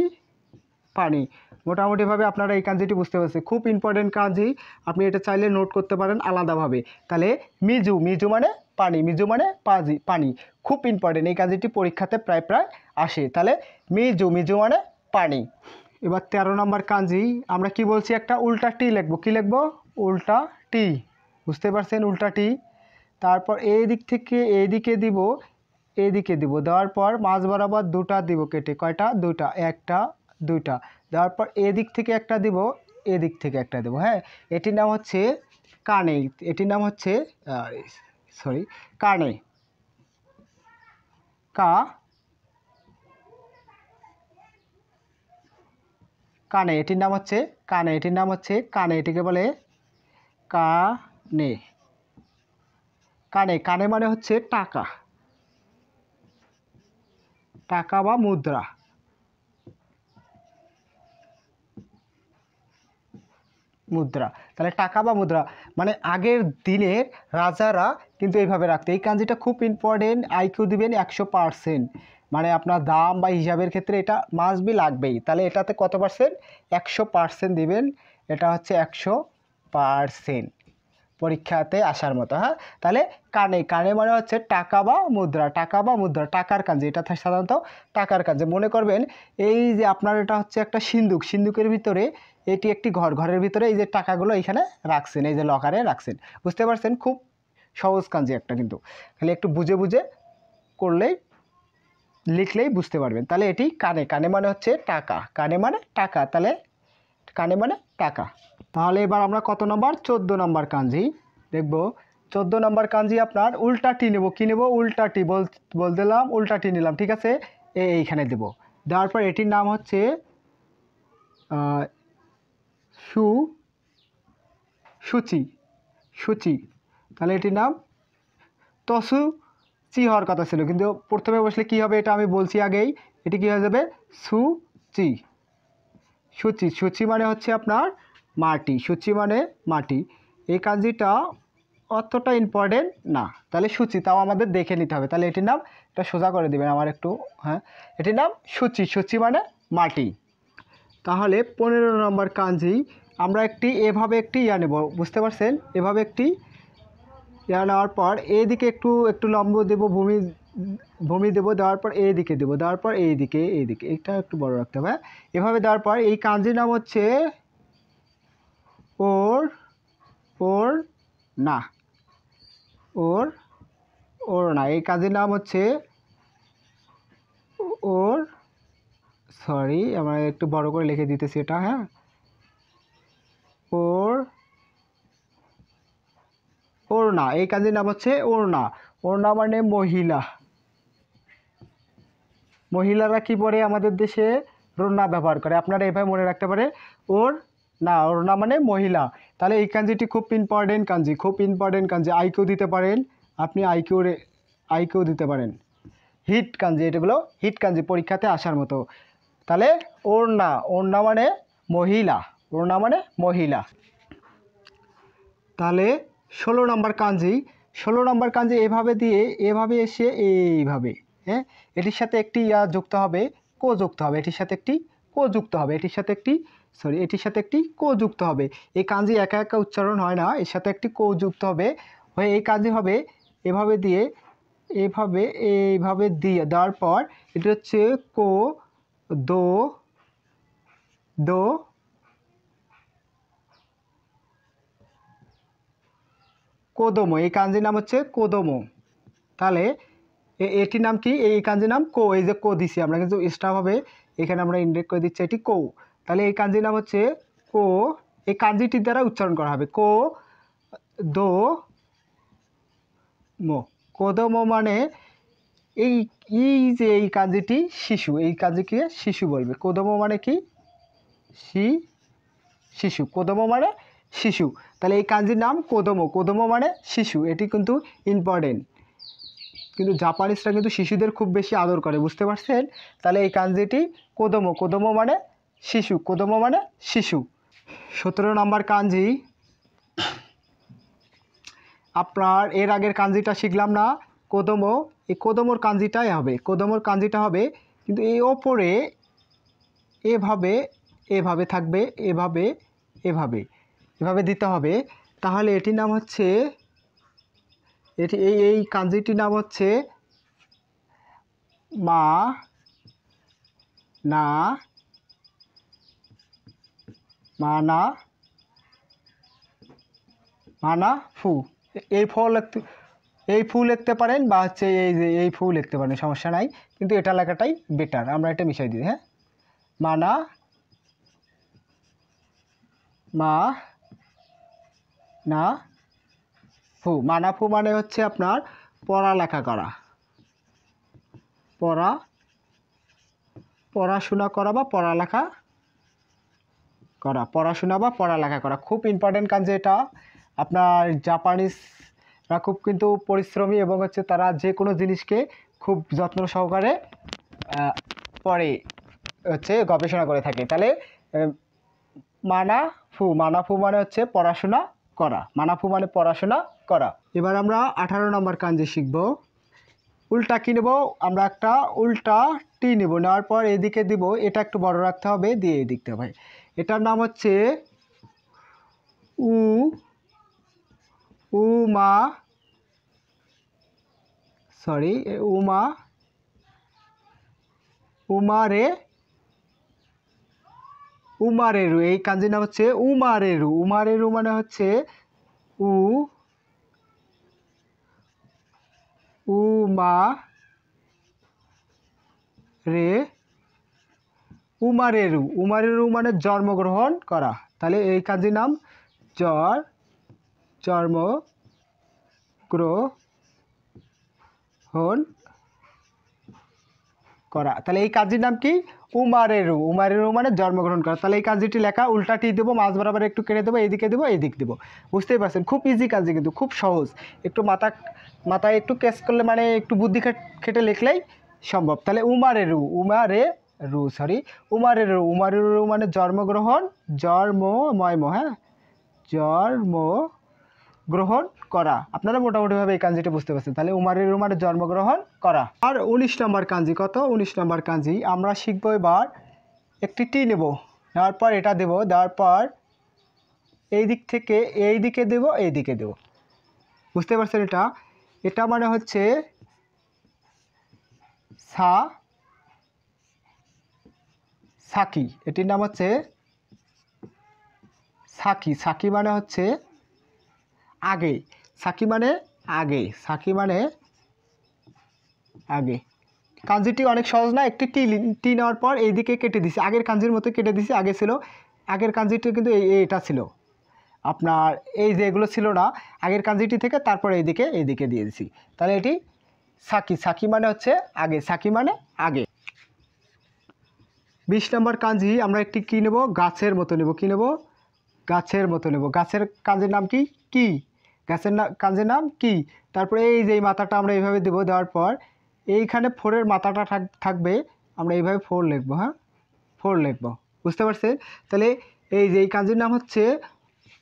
পানি। মোটামুটিভাবে আপনারা এই কাঞ্জিটি বুঝতে পারছেন, খুব ইম্পর্টেন্ট কাঞ্জি। আপনি এটা চাইলে নোট করতে পারেন আলাদাভাবে। তাহলে মিজু, মিজু মানে পানি, মিজু মানে পানি, খুব ইম্পর্টেন্ট। এই কাঞ্জিটি পরীক্ষাতে প্রায় আসে। তাহলে মিজু, মিজু মানে পানি। এবার 13 নম্বর কাঞ্জি আমরা কি বলছি, একটা উল্টা টি লিখবো। কি লিখবো, উল্টা টি, বুঝতে পারছেন, উল্টা টি। তারপর এই দিক থেকে এইদিকে দিব, এদিকে দিব, দেওয়ার পর মাঝ বরাবর দুটা দিব কেটে, কয়টা, দুটা, একটা দুইটা। দেওয়ার পর এদিক থেকে একটা দিব, এদিক থেকে একটা দেব, হ্যাঁ। এটির নাম হচ্ছে কানে, এটির নাম হচ্ছে কানে, কানে, এটির নাম হচ্ছে কানে, এটির নাম হচ্ছে কানে, এটিকে বলে কানে। কানে, কানে মানে হচ্ছে টাকা, টাকা বা মুদ্রা। মুদ্রা, তাহলে টাকা বা মুদ্রা মানে আগের দিনের রাজারা কিন্তু এইভাবে রাখতো। এই কাঞ্জিটা খুব ইম্পর্টেন্ট, আইকিউ দিবেন 100%, মানে আপনার দাম বা হিসাবের ক্ষেত্রে এটা মাস্ট বি লাগবেই। তাহলে এটাতে কত পার্সেন্ট, 100% দিবেন। এটা হচ্ছে 100% পরীক্ষাতে আসার মতো, হ্যাঁ। তাহলে কানে, কানে মানে হচ্ছে টাকা বা মুদ্রা, টাকা বা মুদ্রা, টাকার কাঞ্জি। এটা সাধারণত টাকার কাঞ্জি। মনে করবেন এই যে আপনার এটা হচ্ছে একটা সিন্দুক, সিন্দুকের ভিতরে এটি একটি ঘর, ঘরের ভিতরে এই যে টাকাগুলো এখানে রাখছেন, এই যে লকারে রাখছেন, বুঝতে পারছেন। খুব সহজ কাঞ্জি একটা, কিন্তু খালি একটু বুঝে বুঝে করলেই, লিখলেই বুঝতে পারবেন। তাহলে এটি কানে, কানে মানে হচ্ছে টাকা, কানে মানে টাকা, তাহলে কানে মানে টাকা। তাহলে এবার আমরা কত নম্বর, 14 নম্বর কাঞ্জি দেখব। 14 নম্বর কাঞ্জি আপনার উল্টা টি নেব। কী নেব, উল্টা টি, বল দিলাম, উল্টা টি নিলাম, ঠিক আছে। এইখানে দেব, দেওয়ার পর এটির নাম হচ্ছে সূচি, সূচি, তাহলে এটির নাম তসু চি হওয়ার কথা ছিল, কিন্তু প্রথমে বসলে কি হবে এটা আমি বলছি আগেই। এটি কি হয়ে যাবে, সুচি, সূচি। সূচি মানে হচ্ছে আপনার মাটি, সূচি মানে মাটি। এই কাঞ্জিটা অতটা ইম্পর্টেন্ট না, তাহলে সূচি, তাও আমাদের দেখে নিতে হবে। তাহলে এটির নাম, এটা সোজা করে দেবেন আমার একটু, হ্যাঁ। এটির নাম সূচি, সূচি মানে মাটি। তাহলে 15 নম্বর কাঞ্জি আমরা এভাবে একটি ইয়া নেব, বুঝতে পারছেন। এভাবে একটি ইয়া নেওয়ার পর এইদিকে একটু লম্ব দেব, ভূমি দেব, দেওয়ার পর এইদিকে দেব, দেওয়ার পর এইদিকে এটা একটু বড় রাখতে হবে। এভাবে দেওয়ার পর এই কাঞ্জির নাম হচ্ছে ওর না, ওর না, এই কাজের নাম হচ্ছে আমরা একটু বড় করে লিখে দিতেছি এটা, হ্যাঁ। ওড়না, এই কাজের নাম হচ্ছে ওড়না। ওড়না মানে মহিলা, মহিলারা কি পরে আমাদের দেশে, ওড়না ব্যবহার করে। আপনারা এভাবে মনে রাখতে পারে, ওড়না মানে মহিলা। তাহলে এই কাঞ্জিটি খুব ইম্পর্টেন্ট কাঞ্জি, খুব ইম্পর্টেন্ট কাঞ্জি। আইকিউ দিতে পারেন আপনি, আইকিউ দিতে পারেন। হিট কাঞ্জি, এটাগুলো হিট কাঞ্জি, পরীক্ষাতে আসার মতো। তাহলে ওড়না, ওড়না মানে মহিলা, ওড়না মানে মহিলা। তাহলে 16 নম্বর কাঞ্জি, 16 নম্বর কাঞ্জি এভাবে দিয়ে, এভাবে এসে এইভাবে, হ্যাঁ। এটির সাথে একটি যুক্ত হবে, কো যুক্ত হবে, এটির সাথে একটি কো যুক্ত হবে, এটির সাথে একটি কো যুক্ত হবে। এই কাঞ্জি একা একা উচ্চারণ হয় না, এর সাথে একটি কো যুক্ত হবে, হয়ে এই কাঞ্জি হবে এভাবে দিয়ে, এইভাবে দিয়ে দেওয়ার পর এটি হচ্ছে কো দো কোদমো, এই কাঞ্জির নাম হচ্ছে কোদমো। তাহলে এটির নাম কি, এই কাঞ্জির নাম কো, এই যে কো দিছি আমরা, কিন্তু এক্সট্রাভাবে এখানে আমরা ইন্ডিকেট করে দিচ্ছি এটি কো। তাহলে এই কাঞ্জির নাম হচ্ছে কো, এই কাঞ্জিটির দ্বারা উচ্চারণ করা হবে কো দো মো। কোদমো মানে এই যে এই কাঞ্জিটি শিশু, এই কাঞ্জিকে শিশু বলবে। কোদমো মানে কি, শিশু। কোদমো মানে শিশু। তাহলে এই কাঞ্জির নাম কোদোমো। কোদোমো মানে শিশু। এটি কিন্তু ইম্পর্টেন্ট, কিন্তু জাপানিজরা কিন্তু শিশুদের খুব বেশি আদর করে, বুঝতে পারছেন? তাহলে এই কাঞ্জিটি কোদোমো। কোদোমো মানে শিশু, কোদোমো মানে শিশু। 17 নম্বর কাঞ্জি, আপনার এর আগের কাঞ্জিটা শিখলাম না কোদোমো, এই কোদোমোর কাঞ্জিটাই হবে। কোদোমোর কাঞ্জিটা হবে কিন্তু এই ওপরে এভাবে এভাবে থাকবে, এভাবে এভাবে এভাবে দিতে হবে। তাহলে এটির নাম হচ্ছে, এটি এই কাঞ্জিটির নাম হচ্ছে মা না মানা মানা ফু। এই ফল লিখতে, এই ফু লিখতে পারেন বা হচ্ছে এই যে এই ফু লিখতে পারেন, সমস্যা নাই, কিন্তু এটা লেখাটাই বেটার। আমরা এটা মিশাই দিই। হ্যাঁ, মানা মা না ফু। মানা ফু মানে হচ্ছে আপনার পড়ালেখা করা, পড়াশোনা করা বা পড়ালেখা করা, পড়াশোনা বা পড়ালেখা করা। খুব ইম্পর্টেন্ট কাঞ্জি এটা। আপনার জাপানিজরা খুব কিন্তু পরিশ্রমী এবং হচ্ছে তারা যে কোনো জিনিসকে খুব যত্ন সহকারে পড়ে হচ্ছে গবেষণা করে থাকে। তাহলে মানাফু, মানাফু মানে হচ্ছে পড়াশোনা করা, মানাফু মানে পড়াশোনা করা। এবার আমরা 18 নম্বর কাঞ্জি শিখব। উল্টা কি নেব আমরা? একটা উল্টা টি নেব, নেওয়ার পর এদিকে দিব, এটা একটু বড় রাখতে হবে, দিয়ে এদিক দিতে হবে। এটার নাম হচ্ছে উমা, সরি উমারে উমারেরু। এই কাঞ্জির নাম হচ্ছে উমারেরু। উমারেরু মানে হচ্ছে উমা রে উমারেরু। উমারেরু মানে জন্মগ্রহণ করা। তাহলে এই কাঞ্জির নাম জন্মগ্রহণ করা। তাহলে এই কাজটির নাম কি? উমারেরু। উমারেরু মানে জন্মগ্রহণ করা। তাহলে এই কাজটি লেখা উল্টাটি দেবো, মাঝ বরাবর একটু কেটে দেবো, এইদিকে দেবো, এইদিক দেবো। বুঝতেই পারছেন, খুব ইজি কাজ, কিন্তু খুব সহজ। একটু মাথায় একটু ক্যাচ করলে, মানে একটু বুদ্ধি খেটে লিখলেই সম্ভব। তাহলে উমারেরু উমারেরু মানে জন্মগ্রহণ, হ্যাঁ, জন্মগ্রহণ করা। আপনারা মোটামুটিভাবে এই কাঞ্জিটা বুঝতে পারছেন। তাহলে উমারেরু মানে জন্মগ্রহণ করা। আর 19 নম্বর কাঞ্জি, কত? 19 নম্বর কাঞ্জি আমরা শিখবো। এবার একটি টি নেব, নেওয়ার পর এটা দেব, দেওয়ার পর এই দিক থেকে এই দিকে দেব, এই দিকে দেব। বুঝতে পারছেন? এটা মানে হচ্ছে সাকি। এটির নাম হচ্ছে সাকি। সাকি মানে হচ্ছে আগে। সাকি মানে আগে, সাকি মানে আগে। কাঞ্জিটি অনেক সহজ না? একটি টি নেওয়ার পর এইদিকে কেটে দিছি, আগের কাঞ্জির মতো কেটে দিছি। আগে ছিল, আগের কাঞ্জিটি কিন্তু এটা ছিল আপনার, এই যে এগুলো ছিল না, আগের কাঞ্জিটি থেকে তারপর এইদিকে দিয়ে দিছি। তাহলে এটি সাকি। সাকি মানে হচ্ছে আগে, সাকি মানে আগে। 20 নম্বর কাঞ্জি আমরা একটি কি নেব? গাছের মতো নেব। কি নেব? গাছের মতো নেব। গাছের কাঞ্জির নাম কি? কি। গাছের কাঞ্জির নাম কি। তারপরে এই যে মাথাটা আমরা এইভাবে দেবো, দেওয়ার পর এইখানে ফোরের মাথাটা থাকবে, আমরা এইভাবে ফোর লিখবো। হ্যাঁ, ফোর লিখবো। বুঝতে পারছেন? তাহলে এই যে এই কাঞ্জির নাম হচ্ছে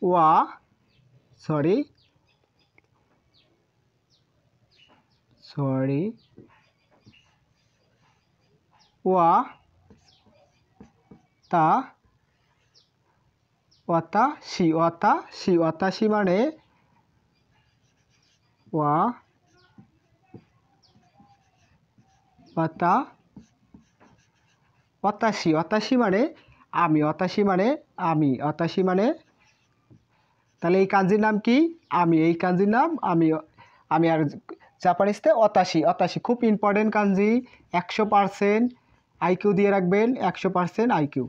ওয়াতাশি মানে অতাশি মানে আমি। অতাশি মানে আমি। অতাশি মানে, তাহলে এই কাঞ্জির নাম কি? আমি। এই কাঞ্জির নাম আমি। আমি আর জাপানিজতে অতাশি। খুব ইম্পর্টেন্ট কাঞ্জি। 100% আইকিউ দিয়ে রাখবেন। 100% আইকিউ।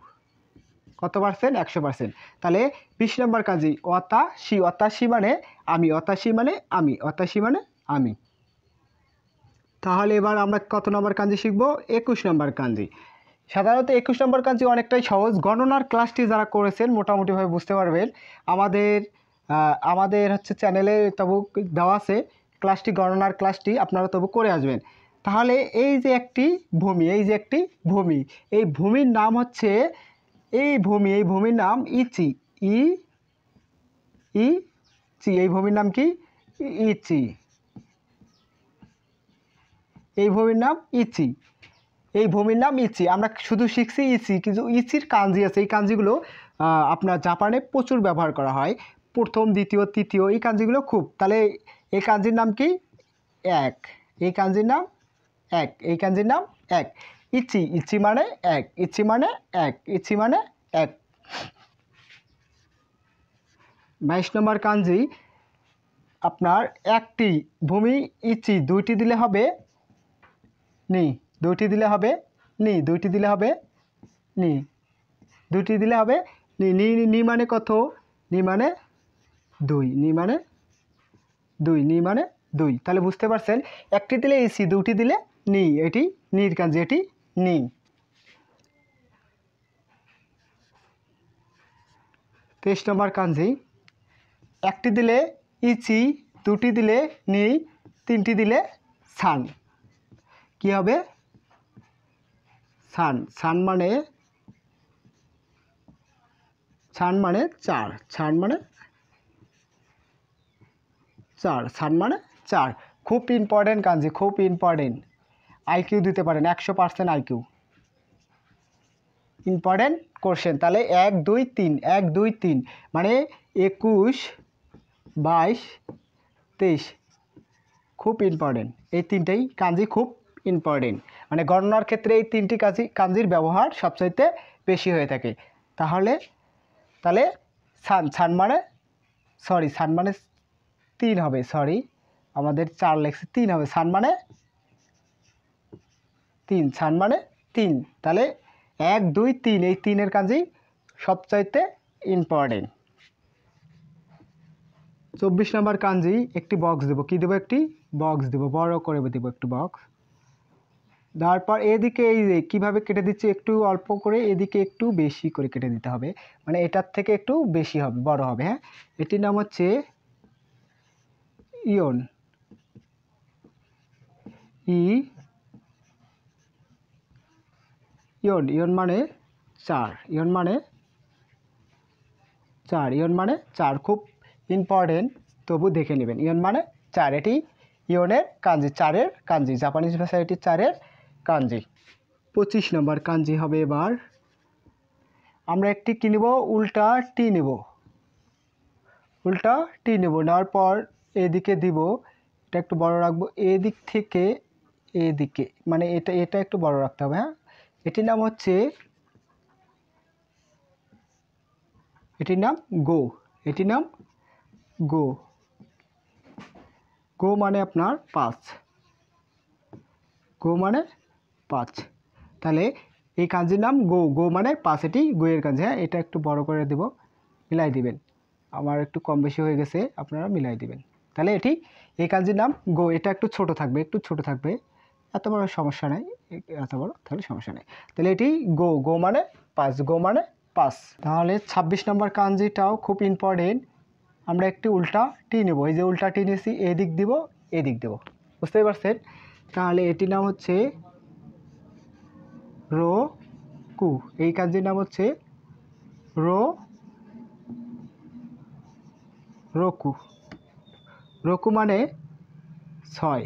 কত পার্সেন্ট? 100%। তাহলে 20 নম্বর কাঞ্জি অতাশি মানে আমি। অতাশি মানে আমি। অতাশি মানে আমি। তাহলে এবার আমরা কত নম্বর কাঞ্জি শিখবো? 21 নম্বর কাঞ্জি। সাধারণত 21 নম্বর কাঞ্জি অনেকটাই সহজ। গণনার ক্লাসটি যারা করেছেন মোটামুটিভাবে বুঝতে পারবেন। আমাদের হচ্ছে চ্যানেলে তবু দেওয়া আছে ক্লাসটি, গণনার ক্লাসটি আপনারা তবু করে আসবেন। তাহলে এই যে একটি ভূমি, এই ভূমির নাম হচ্ছে এই ভূমির নাম ইচি। এই ভূমির নাম কি? ইচি। এই ভূমির নাম ইচি। আমরা শুধু শিখছি ইচি, কিন্তু ইচির কাঞ্জি আছে। এই কাঞ্জিগুলো আপনার জাপানে প্রচুর ব্যবহার করা হয়। প্রথম, দ্বিতীয়, তৃতীয় এই কাঞ্জিগুলো খুব। তাহলে এই কাঞ্জির নাম কি? এক। এই কাঞ্জির নাম এক। ইচি মানে এক। 22 নম্বর কাঞ্জি আপনার একটি ভূমি ইচি, দুইটি দিলে হবে নি। দুইটি দিলে হবে নি মানে কত? নি মানে দুই। তাহলে বুঝতে পারছেন, একটি দিলে ইসি, দুটি দিলে নি। এটি নির কাঞ্জি, এটি নি। 23 নম্বর কাঞ্জি একটি দিলে ইচি, দুটি দিলে নি, তিনটি দিলে সান। কি হবে? সান মানে চার। সান মানে চার। খুব ইম্পর্টেন্ট কাঞ্জি, খুব ইম্পর্টেন্ট। আইকিউ দিতে পারেন 100% আইকিউ, ইম্পর্টেন্ট কোশ্চেন। তাহলে 1 2 3 মানে 21 22 23 খুব ইম্পর্টেন্ট। এই তিনটেই কাঞ্জি খুব ইম্পর্টেন্ট, মানে গণনার ক্ষেত্রে এই তিনটি কাঞ্জির ব্যবহার সবচাইতে বেশি হয়ে থাকে। তাহলে সান মানে 3 হবে, আমাদের 4 লেখছে, 3 হবে। সান মানে 3। তাহলে 1 2 3 এই 3-এর কাঞ্জি সবচাইতে ইম্পর্টেন্ট। 24 নম্বর কাঞ্জি একটি বক্স দেব। কি দেব? একটি বক্স দেব, বড় করে দেব একটু বক্স। তারপর এদিকে এই যে কীভাবে কেটে দিচ্ছি, একটু অল্প করে, এদিকে একটু বেশি করে কেটে দিতে হবে, মানে এটার থেকে একটু বেশি হবে, বড় হবে। হ্যাঁ, এটির নাম হচ্ছে ইয়ন। ইয়ন মানে 4। ইয়ন মানে 4 খুব ইম্পর্টেন্ট, তবু দেখে নেবেন। ইয়ন মানে 4, এটি ইয়নের কাঞ্জি, 4-এর কাঞ্জি, জাপানিজ ভাষায় এটি 4-এর কাঞ্জি। 25 নম্বর কাঞ্জি হবে এবার আমরা একটি কি নেব? উল্টা টি নেব। নেওয়ার পর এদিকে দিব, এটা একটু বড় রাখবো, এদিক থেকে এদিকে, মানে এটা একটু বড় রাখতে হবে। হ্যাঁ, এটির নাম হচ্ছে গো মানে আপনার 5। তাহলে এই কাঞ্জির নাম গো মানে 5, এটি গোয়ের কাঞ্জি। হ্যাঁ, এটা একটু বড় করে দেব, মিলাই দিবেন। আমার একটু কম বেশি হয়ে গেছে, আপনারা মিলাই দিবেন। তাহলে এই কাঞ্জির নাম গো। এটা একটু ছোট থাকবে, এত বড় সমস্যা নাই, এত বড় তাহলে সমস্যা নেই। তাহলে এটি গো মানে 5। তাহলে 26 নম্বর কাঞ্জিটাও খুব ইম্পর্টেন্ট। আমরা একটি উল্টা টি নেব। এই যে উল্টা টি নিয়েছি, এদিক দিব, বুঝতেই পারছেন। তাহলে এটির নাম হচ্ছে রোকু। এই কাঞ্জির নাম হচ্ছে রোকু মানে 6।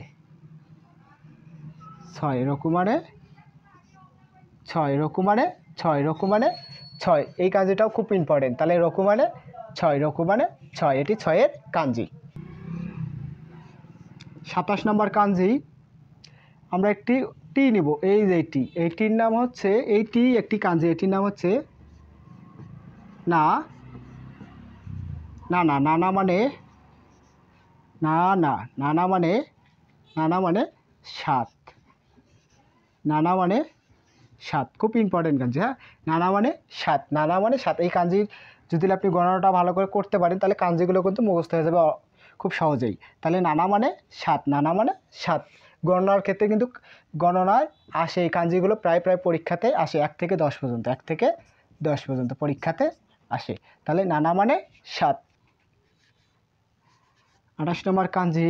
রোকু মানে 6। এই কাঞ্জিটাও খুব ইম্পর্টেন্ট। তাহলে রোকু মানে 6, এটি 6-এর কাঞ্জি। 27 নম্বর কাঞ্জি আমরা একটি টি নিব। এই যে এইটির নাম হচ্ছে, একটি কাঞ্জি, এটির নাম হচ্ছে নানা মানে 7। খুব ইম্পর্টেন্ট কাঞ্জি। হ্যাঁ, নানা মানে 7। এই কাঞ্জির যদি আপনি গণনাটা ভালো করে করতে পারেন, তাহলে কাঞ্জিগুলো কিন্তু মুখস্থ হয়ে যাবে খুব সহজেই। তাহলে নানা মানে 7, গণনার ক্ষেত্রে কিন্তু গণনায় আসে এই কাঞ্জিগুলো, প্রায় পরীক্ষাতে আসে 1 থেকে 10 পর্যন্ত, 1 থেকে 10 পর্যন্ত পরীক্ষাতে আসে। তাহলে নানা মানে 7। 28 নম্বর কাঞ্জি,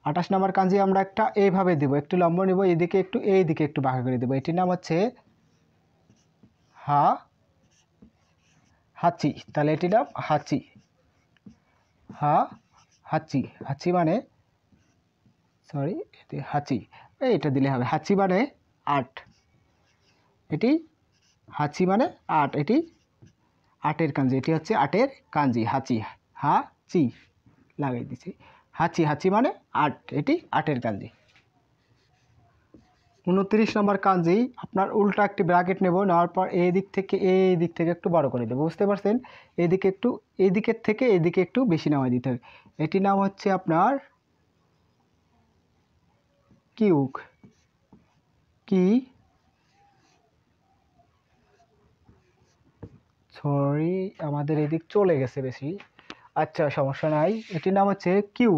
28 নম্বর কাঞ্জি আমরা একটা এইভাবে দেব, একটু লম্ব নিব, এইদিকে একটু এইদিকে একটু বাঁকা করে দেবো। এটির নাম হচ্ছে হাচি। তাহলে এটির নাম হাচি। হাচি, হাচি মানে সরি হাচি, এটা দিলে হবে। হাচি মানে 8, এটি হাচি মানে 8, এটি 8-এর কাঞ্জি, এটি হচ্ছে 8-এর কাঞ্জি হাচি। হাচি লাগাই দিছি, হাচি, হাচি মানে 8, এটি 8-এর কাঞ্জি। 29 নম্বর কাঞ্জি আপনার উল্টা একটি ব্র্যাকেট নেব, নেওয়ার পর এই দিক থেকে একটু বড় করে দেবো, বুঝতে পারছেন? এইদিকে একটু, এই দিকের থেকে এইদিকে একটু বেশি নামাই দিতে হবে। এটির নাম হচ্ছে আপনার কিউক। সরি আমাদের এদিক চলে গেছে বেশি, আচ্ছা সমস্যা নাই। এটির নাম হচ্ছে কিউ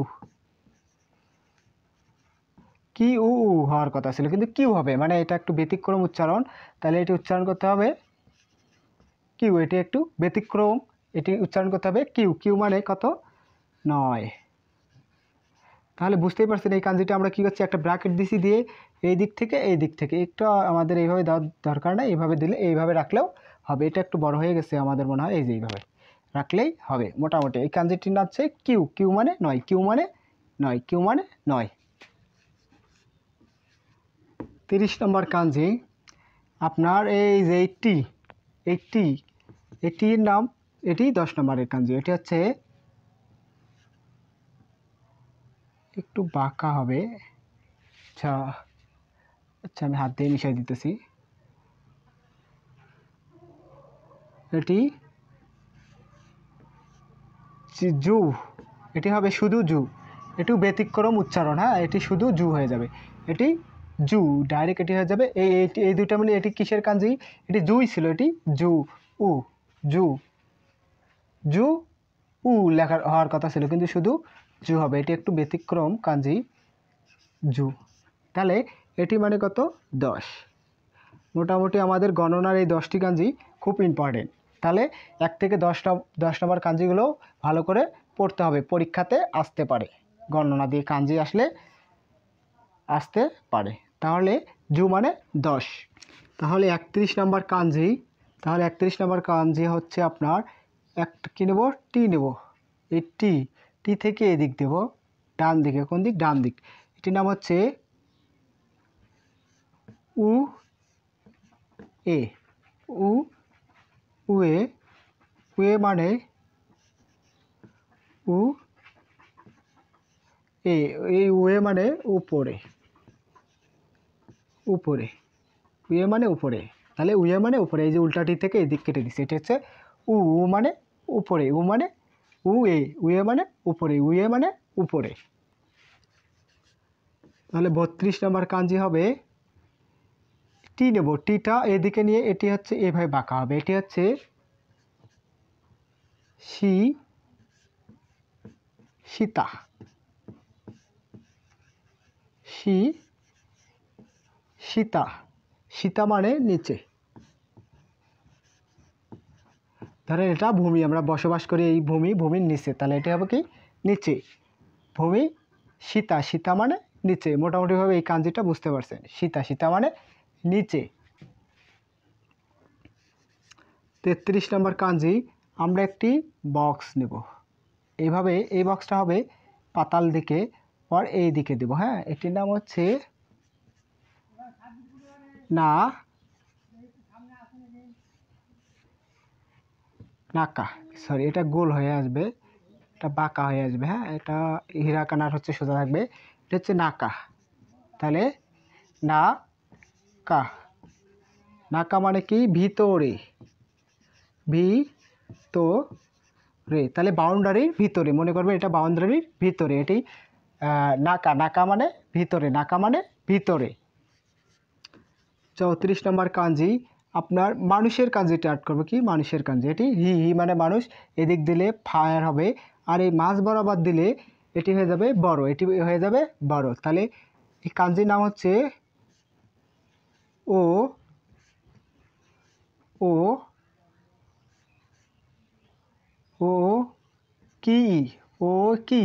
হওয়ার কথা ছিল, কিন্তু কিউ হবে, মানে এটা একটু ব্যতিক্রম উচ্চারণ, তাহলে এটি উচ্চারণ করতে হবে কিউ। এটি একটু ব্যতিক্রম, এটি উচ্চারণ করতে হবে কিউ মানে কত? 9। তাহলে বুঝতেই পারছেন এই কাঞ্জিটা আমরা কী করছি, একটা ব্র্যাকেট দিছি, দিয়ে এই দিক থেকে একটু আমাদের এইভাবে দেওয়ার দরকার নাই, এইভাবে দিলে, এইভাবে রাখলেও হবে। এটা একটু বড় হয়ে গেছে আমাদের মনে হয়, এই যে এইভাবে রাখলেই হবে মোটামুটি। এই কাঞ্জিটির নাম হচ্ছে কিউ মানে 9, কিউ মানে 9। 30 নম্বর কাঞ্জি আপনার এই যে এটির নাম, এটি 10 নম্বরের কাঞ্জি। এটি হচ্ছে একটু বাঁকা হবে, আচ্ছা আমি হাত দিয়ে মিশাই দিতেছি। এটি জু, এটি হবে শুধু জু, এটু ব্যতিক্রম উচ্চারণ, হ্যাঁ এটি শুধু জু হয়ে যাবে, এটি জু ডাইরেক্ট এটি হয়ে যাবে। এই দুইটা মিলে এটি কিসের কাঞ্জি? এটি জুই ছিল, এটি জু উ লেখার হওয়ার কথা ছিল, কিন্তু শুধু জু হবে, এটি একটু ব্যতিক্রম কাঞ্জি জু। তাহলে এটি মানে কত? 10। মোটামুটি আমাদের গণনার এই 10টি কাঞ্জি খুব ইম্পর্টেন্ট। তাহলে 1 থেকে 10 নম্বর কাঞ্জিগুলো ভালো করে পড়তে হবে, পরীক্ষাতে আসতে পারে, গণনা দিয়ে কাঞ্জি আসতে পারে। তাহলে জু মানে 10। তাহলে 31 নম্বর কাঞ্জি, হচ্ছে আপনার কী নেব? টি নেব। এই টি থেকে এদিক দেব, ডান দিকে, কোন দিক? ডান দিক। এটির নাম হচ্ছে উয়ে মানে এই উয়ে মানে উপরে, উয়ে মানে উপরে। তাহলে উয়ে মানে উপরে, এই যে উল্টাটি থেকে এদিক কেটে দিচ্ছে, এটি হচ্ছে উ মানে উপরে, মানে উয়ে মানে উপরে, উয়ে মানে উপরে। তাহলে 32 নম্বর কাঞ্জি হবে টি নেব, টিটা এদিকে নিয়ে এটি হচ্ছে এভাবে বাঁকা হবে, এটি হচ্ছে সীতা। সীতা মানে নিচে, ধরেন এটা ভূমি, আমরা বসবাস করি এই ভূমির নিচে, তাহলে এটা হবে কি? নিচে। ভূমি সীতা মানে নিচে। মোটামুটিভাবে এই কাঞ্জিটা বুঝতে পারছেন, সীতা মানে নিচে। 33 নম্বর কাঞ্জি আমরা একটি বক্স নেব, এইভাবে, এই বক্সটা হবে পাতাল দিকে, পর এই দিকে দেব, হ্যাঁ এটির নাম হচ্ছে নাকা। সরি, এটা গোল হয়ে আসবে, এটা বাঁকা হয়ে আসবে, হ্যাঁ এটা হীরাকানার হচ্ছে সোজা থাকবে, এটা হচ্ছে নাকা। তাহলে নাকা মানে কি? ভিতরে, তাহলে বাউন্ডারির ভিতরে, মনে করবেন এটা বাউন্ডারির ভিতরে, এটি নাকা মানে ভিতরে, নাকা মানে ভিতরে। 34 নম্বর কাঞ্জি আপনার মানুষের কাঞ্জিটা অ্যাড করবো, কি? মানুষের কাঞ্জি। এটি হি মানে মানুষ, এদিক দিলে ফায়ার হবে, আর এই মাছ বরাবর দিলে এটি হয়ে যাবে বড়, এটি হয়ে যাবে বড়। তাহলে এই কাঞ্জির নাম হচ্ছে ও ও ও কি, ও কি,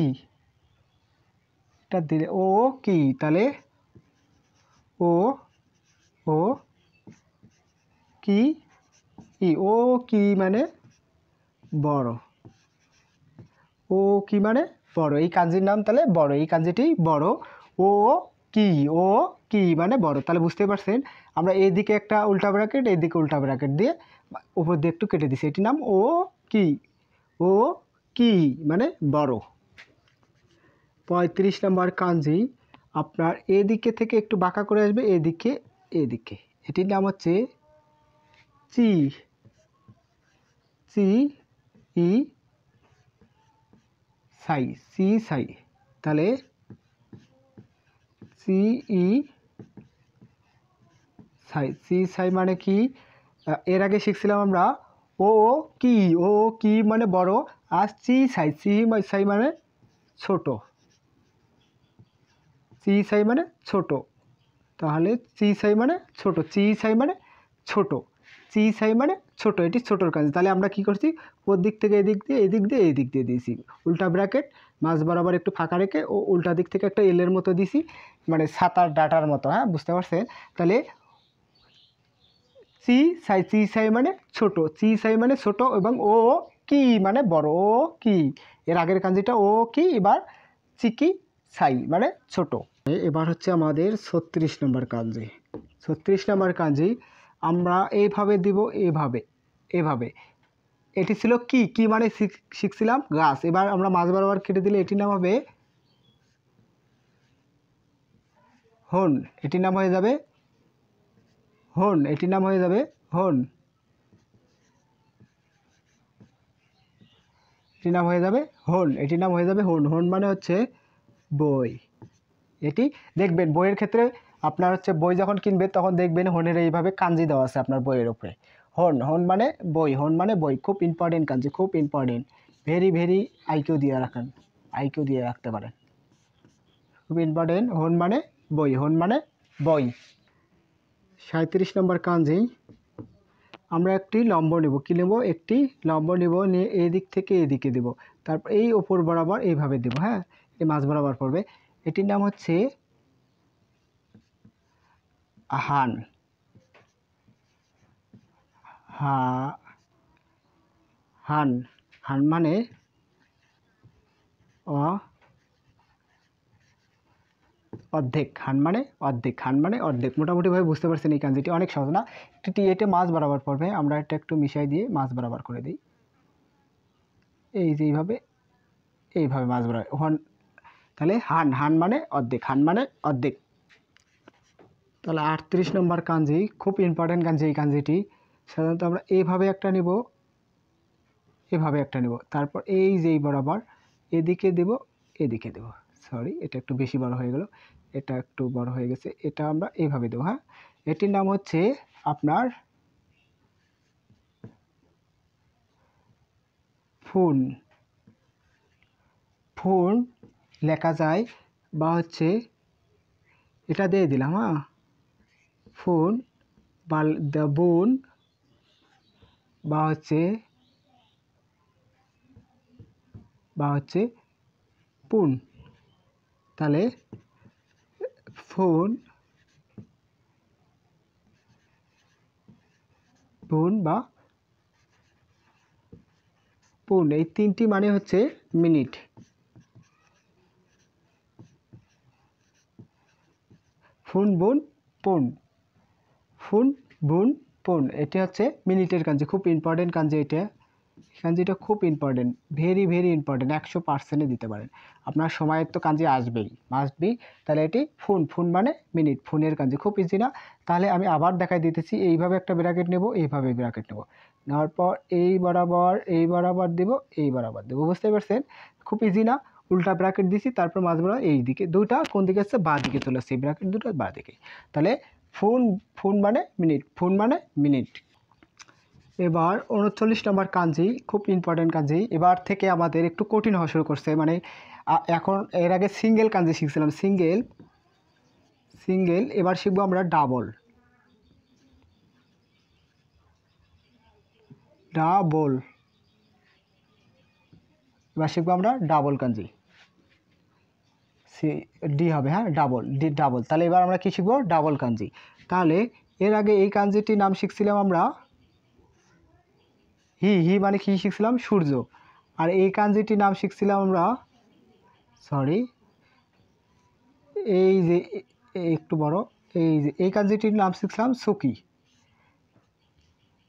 এটা দিলে ও কি, তাহলে ও ও কি ই, ও কি মানে বড়, ও কি মানে বড়, এই কাঞ্জির নাম তাহলে বড়, এই কাঞ্জিটি বড়। ও কি, ও কি মানে বড়। তাহলে বুঝতে পারছেন আমরা এইদিকে একটা উল্টা ব্র্যাকেট, এইদিকে উল্টা ব্র্যাকেট দিয়ে উপর দিয়ে একটু কেটে দিছি, এটির নাম ও কি, ও কি মানে বড়। 35 নম্বর কাঞ্জি আপনার এদিকে থেকে একটু বাঁকা করে আসবে, এদিকে এদিকে, এটির নাম হচ্ছে চি, চি ই সাই, সি সাই। তাহলে সি ই সাই, সি সাই মানে কি, এর আগে শিখছিলাম আমরা ও কি, ও কি মানে বড়, আর সি সাই, সি সাই মানে ছোট, সি সাই মানে ছোট। তাহলে চি সাই মানে ছোট, চি সাই মানে ছোট, চি সাই মানে ছোট, এটি ছোটোর কাজ। তাহলে আমরা কি করছি, ওর দিক থেকে এদিক দিয়ে, এদিক দিয়ে এই দিক দিয়ে দিয়েছি উল্টা ব্র্যাকেট, মাঝ বরাবর একটু ফাঁকা রেখে ও উল্টা দিক থেকে একটা এলের মতো দিছি, মানে সাতার ডাটার মতো, হ্যাঁ বুঝতে পারছেন। তাহলে চি সাই, চি সাই মানে ছোট, চি সাই মানে ছোট, এবং ও কি মানে বড়, ও কি, এর আগের কাঞ্জিটা ও কি, এবার চিকি সাই মানে ছোট। এবার হচ্ছে আমাদের 36 নম্বর কাঞ্জি। 36 নম্বর কাঞ্জি আমরা এইভাবে দিব, এভাবে এভাবে, এটি ছিল কি, কি মানে শিখছিলাম গাছ, এবার আমরা মাঝ বরাবর কেটে দিলে এটির নাম হবে হন, এটির নাম হয়ে যাবে হন, এটির নাম হয়ে যাবে হন, এটির নাম হয়ে যাবে হন, এটির নাম হয়ে যাবে হন। হন মানে হচ্ছে বই। এটি দেখবেন বইয়ের ক্ষেত্রে আপনার হচ্ছে বই যখন কিনবে তখন দেখবেন হনের এইভাবে কাঞ্জি দেওয়া আছে আপনার বইয়ের উপরে, হন, হন মানে বই, হন মানে বই, খুব ইম্পর্টেন্ট কাঞ্জি, খুব ইম্পর্টেন্ট, ভেরি ভেরি আইকিউ দিয়ে রাখেন, আইকিউ দিয়ে রাখতে পারেন, খুব ইম্পর্টেন্ট। হন মানে বই, হন মানে বই। 37 নম্বর কাঞ্জি আমরা একটি লম্ব নেব, কি নেব, একটি লম্ব নেব, নিয়ে এই দিক থেকে এদিকে দেব, তারপর এই ওপর বরাবর এইভাবে দেব, হ্যাঁ এই মাঝ বরাবর পড়বে, এটির নাম হচ্ছে হান, হা হান, হান মানে অর্ধেক, হান মানে অর্ধেক, হান মানে অর্ধেক। মোটামুটিভাবে বুঝতে পারছেন এই কাঞ্জিটি অনেক সহজ না, একটি এটা মাঝ বরাবর পড়বে, আমরা এটা একটু মিশাই দিয়ে মাঝ বরাবর করে দিই, এই যে এইভাবে, এইভাবে মাঝ বরাবর হন, তাহলে হান, হান মানে অর্ধেক, হান মানে অর্ধেক। তাহলে 38 নম্বর কাঞ্জি খুব ইম্পর্টেন্ট কাঞ্জি, এই কাঞ্জিটি সাধারণত আমরা এইভাবে একটা নিব, এভাবে একটা নেব, তারপর এই যেই বরাবর এদিকে দেব, এদিকে দেব, সরি এটা একটু বেশি বড় হয়ে গেল, এটা একটু বড় হয়ে গেছে, এটা আমরা এইভাবে দেবো, হ্যাঁ এটির নাম হচ্ছে আপনার ফোন, ফোন লেখা যায়, বা হচ্ছে এটা দিয়ে দিলাম, হ্যাঁ ফোন বা দ্য বোন, বা হচ্ছে পুন, তাহলে ফোন, পুন বা পুন, এই তিনটি মানে হচ্ছে মিনিট, ফোন বুন পুন, ফোন বুন পুন, এটি হচ্ছে মিনিটের কাঞ্জি, খুব ইম্পর্টেন্ট কাঞ্জি, এটা কাঞ্জিটা খুব ইম্পর্টেন্ট, ভেরি ভেরি ইম্পর্টেন্ট, 100% দিতে পারেন আপনার সময়ের তো কাঞ্জি আসবেই, মাস্ট বি। তাহলে এটি ফোন, ফোন মানে মিনিট, ফোনের কাঞ্জি খুব ইজি না। তাহলে আমি আবার দেখাই দিতেছি, এইভাবে একটা ব্র্যাকেট নেব, এইভাবে ব্র্যাকেট নেব, নেওয়ার পর এই বরাবর দেব, এই বরাবর দেবো, বুঝতে পারছেন খুব ইজি না। উল্টা ব্র্যাকেট দিছি, তারপর মাঝ বরাবর এই দিকে, দুইটা কোন দিকে আসছে, বাঁ দিকে চলে আসছে, এই ব্র্যাকেট দুটো বাঁ দিকে, তাহলে ফোন, ফোন মানে মিনিট, ফোন মানে মিনিট। এবার 39 নম্বর কাঞ্জি খুব ইম্পর্টেন্ট কাঞ্জি, এবার থেকে আমাদের একটু কঠিন হওয়া শুরু করছে, মানে এখন এর আগে সিঙ্গেল কাঞ্জি শিখছিলাম, সিঙ্গেল সিঙ্গেল, এবার শিখবো আমরা ডাবল, ডাবল, এবার শিখবো আমরা ডাবল কাঞ্জি, ডি হবে, হ্যাঁ ডাবল, ডি ডাবল। তাহলে এবার আমরা কি শিখবো? ডাবল কাঞ্জি। তাহলে এর আগে এই কাঞ্জিটির নাম শিখছিলাম আমরা হি, হি মানে কি শিখছিলাম? সূর্য। আর এই কাঞ্জিটির নাম শিখছিলাম আমরা, সরি এই যে একটু বড়, এই যে এই কাঞ্জিটির নাম শিখছিলাম সুকি।